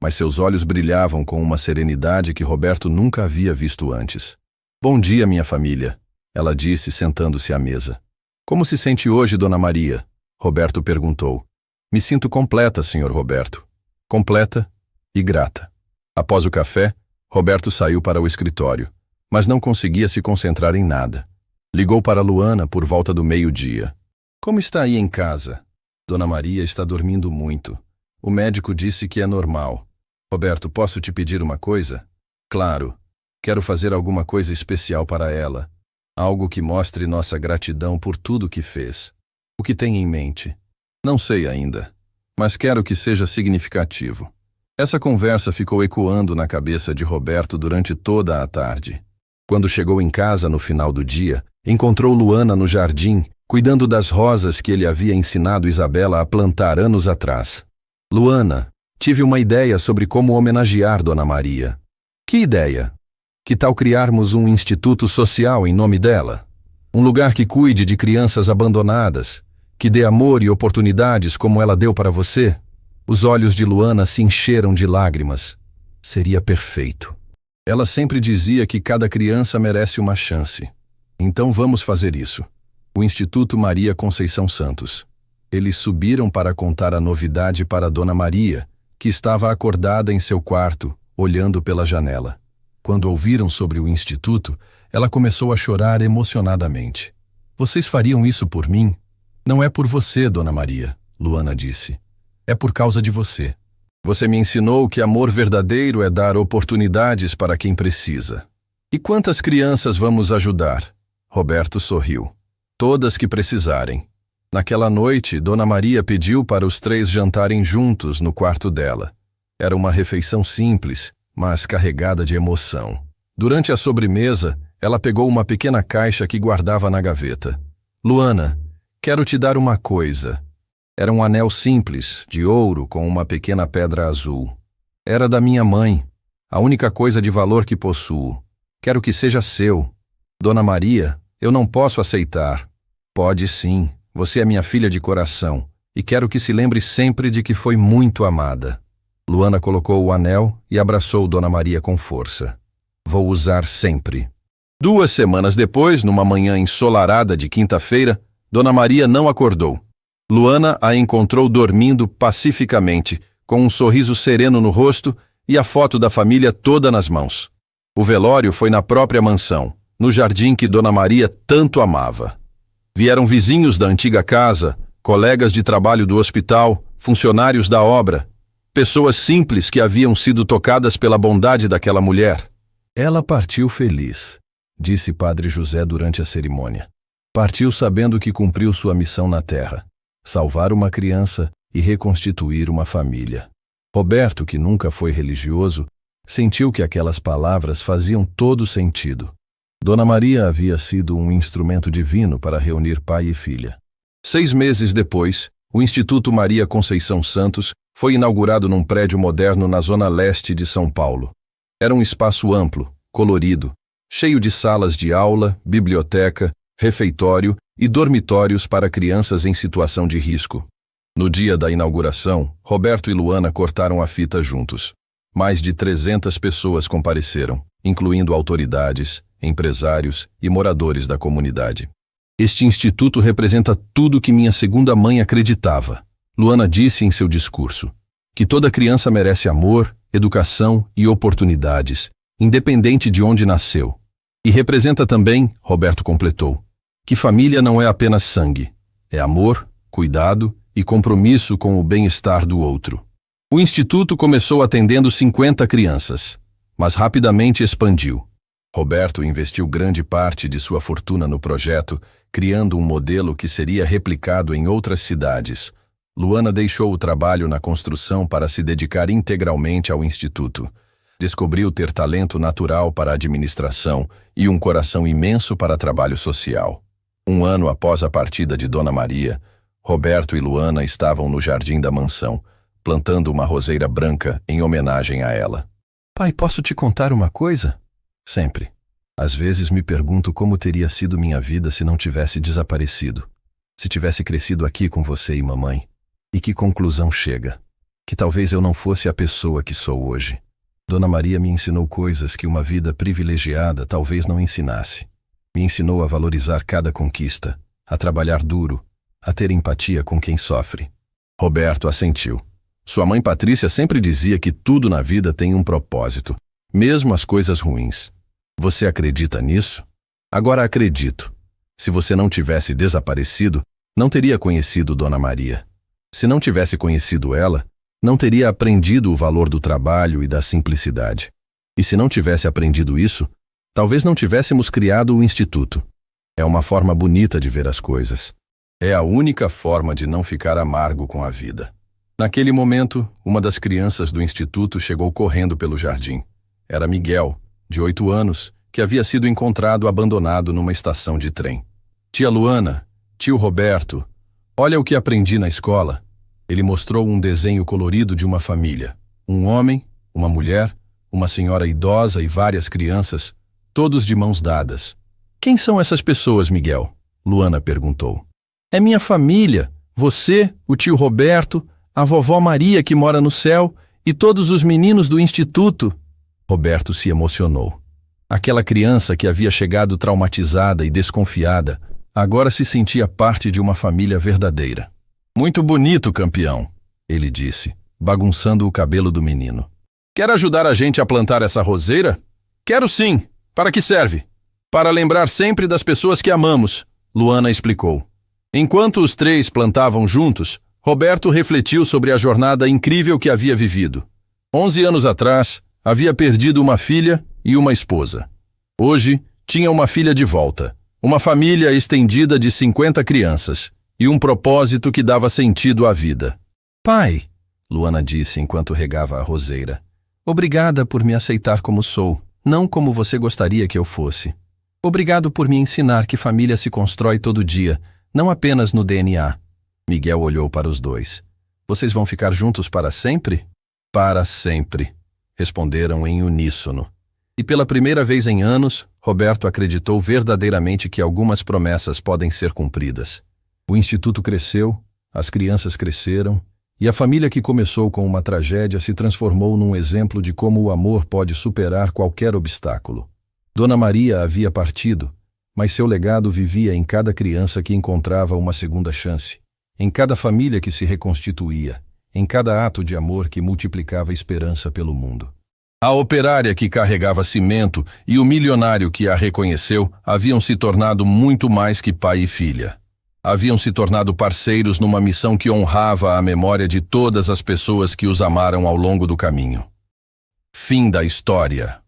mas seus olhos brilhavam com uma serenidade que Roberto nunca havia visto antes. Bom dia, minha família, ela disse sentando-se à mesa. Como se sente hoje, Dona Maria? Roberto perguntou. Me sinto completa, senhor Roberto. Completa e grata. Após o café, Roberto saiu para o escritório, mas não conseguia se concentrar em nada. Ligou para Luana por volta do meio-dia. Como está aí em casa? Dona Maria está dormindo muito. O médico disse que é normal. Roberto, posso te pedir uma coisa? Claro. Quero fazer alguma coisa especial para ela. Algo que mostre nossa gratidão por tudo que fez. O que tem em mente? Não sei ainda, mas quero que seja significativo. Essa conversa ficou ecoando na cabeça de Roberto durante toda a tarde. Quando chegou em casa no final do dia, encontrou Luana no jardim, cuidando das rosas que ele havia ensinado Isabela a plantar anos atrás. Luana, tive uma ideia sobre como homenagear Dona Maria. Que ideia? Que tal criarmos um instituto social em nome dela? Um lugar que cuide de crianças abandonadas, que dê amor e oportunidades como ela deu para você? Os olhos de Luana se encheram de lágrimas. Seria perfeito. Ela sempre dizia que cada criança merece uma chance. Então vamos fazer isso. O Instituto Maria Conceição Santos. Eles subiram para contar a novidade para Dona Maria, que estava acordada em seu quarto, olhando pela janela. Quando ouviram sobre o instituto, ela começou a chorar emocionadamente. Vocês fariam isso por mim? Não é por você, Dona Maria, Luana disse. É por causa de você. Você me ensinou que amor verdadeiro é dar oportunidades para quem precisa. E quantas crianças vamos ajudar? Roberto sorriu. Todas que precisarem. Naquela noite, Dona Maria pediu para os três jantarem juntos no quarto dela. Era uma refeição simples, mas carregada de emoção. Durante a sobremesa, ela pegou uma pequena caixa que guardava na gaveta. Luana, quero te dar uma coisa. Era um anel simples, de ouro, com uma pequena pedra azul. Era da minha mãe, a única coisa de valor que possuo. Quero que seja seu. Dona Maria, eu não posso aceitar. Pode sim, você é minha filha de coração, e quero que se lembre sempre de que foi muito amada. Luana colocou o anel e abraçou Dona Maria com força. Vou usar sempre. 2 semanas depois, numa manhã ensolarada de quinta-feira, Dona Maria não acordou. Luana a encontrou dormindo pacificamente, com um sorriso sereno no rosto e a foto da família toda nas mãos. O velório foi na própria mansão, no jardim que Dona Maria tanto amava. Vieram vizinhos da antiga casa, colegas de trabalho do hospital, funcionários da obra, pessoas simples que haviam sido tocadas pela bondade daquela mulher. Ela partiu feliz, disse Padre José durante a cerimônia. Partiu sabendo que cumpriu sua missão na terra, salvar uma criança e reconstituir uma família. Roberto, que nunca foi religioso, sentiu que aquelas palavras faziam todo sentido. Dona Maria havia sido um instrumento divino para reunir pai e filha. 6 meses depois, o Instituto Maria Conceição Santos foi inaugurado num prédio moderno na zona leste de São Paulo. Era um espaço amplo, colorido, cheio de salas de aula, biblioteca, refeitório e dormitórios para crianças em situação de risco. No dia da inauguração, Roberto e Luana cortaram a fita juntos. Mais de 300 pessoas compareceram, incluindo autoridades, empresários e moradores da comunidade. Este instituto representa tudo que minha segunda mãe acreditava. Luana disse em seu discurso que toda criança merece amor, educação e oportunidades, independente de onde nasceu. E representa também, Roberto completou, que família não é apenas sangue, é amor, cuidado e compromisso com o bem-estar do outro. O instituto começou atendendo 50 crianças, mas rapidamente expandiu. Roberto investiu grande parte de sua fortuna no projeto, criando um modelo que seria replicado em outras cidades. Luana deixou o trabalho na construção para se dedicar integralmente ao instituto. Descobriu ter talento natural para a administração e um coração imenso para trabalho social. 1 ano após a partida de Dona Maria, Roberto e Luana estavam no jardim da mansão, plantando uma roseira branca em homenagem a ela. Pai, posso te contar uma coisa? Sempre. Às vezes me pergunto como teria sido minha vida se não tivesse desaparecido. Se tivesse crescido aqui com você e mamãe. E que conclusão chega? Que talvez eu não fosse a pessoa que sou hoje. Dona Maria me ensinou coisas que uma vida privilegiada talvez não ensinasse. Me ensinou a valorizar cada conquista, a trabalhar duro, a ter empatia com quem sofre. Roberto assentiu. Sua mãe Patrícia sempre dizia que tudo na vida tem um propósito, mesmo as coisas ruins. Você acredita nisso? Agora acredito. Se você não tivesse desaparecido, não teria conhecido Dona Maria. Se não tivesse conhecido ela, não teria aprendido o valor do trabalho e da simplicidade. E se não tivesse aprendido isso, talvez não tivéssemos criado o Instituto. É uma forma bonita de ver as coisas. É a única forma de não ficar amargo com a vida. Naquele momento, uma das crianças do Instituto chegou correndo pelo jardim. Era Miguel, de 8 anos, que havia sido encontrado abandonado numa estação de trem. Tia Luana, tio Roberto, olha o que aprendi na escola. Ele mostrou um desenho colorido de uma família. Um homem, uma mulher, uma senhora idosa e várias crianças, todos de mãos dadas. Quem são essas pessoas, Miguel? Luana perguntou. É minha família, você, o tio Roberto, a vovó Maria que mora no céu e todos os meninos do instituto. Roberto se emocionou. Aquela criança que havia chegado traumatizada e desconfiada, agora se sentia parte de uma família verdadeira. Muito bonito, campeão, ele disse, bagunçando o cabelo do menino. Quer ajudar a gente a plantar essa roseira? Quero sim. Para que serve? Para lembrar sempre das pessoas que amamos, Luana explicou. Enquanto os 3 plantavam juntos, Roberto refletiu sobre a jornada incrível que havia vivido. 11 anos atrás, havia perdido uma filha e uma esposa. Hoje, tinha uma filha de volta, uma família estendida de 50 crianças, e um propósito que dava sentido à vida. Pai, Luana disse enquanto regava a roseira, obrigada por me aceitar como sou, não como você gostaria que eu fosse. Obrigado por me ensinar que família se constrói todo dia, não apenas no DNA. Miguel olhou para os dois. Vocês vão ficar juntos para sempre? Para sempre, responderam em uníssono. E pela primeira vez em anos, Roberto acreditou verdadeiramente que algumas promessas podem ser cumpridas. O instituto cresceu, as crianças cresceram, e a família que começou com uma tragédia se transformou num exemplo de como o amor pode superar qualquer obstáculo. Dona Maria havia partido, mas seu legado vivia em cada criança que encontrava uma segunda chance, em cada família que se reconstituía, em cada ato de amor que multiplicava esperança pelo mundo. A operária que carregava cimento e o milionário que a reconheceu haviam se tornado muito mais que pai e filha. Haviam se tornado parceiros numa missão que honrava a memória de todas as pessoas que os amaram ao longo do caminho. Fim da história.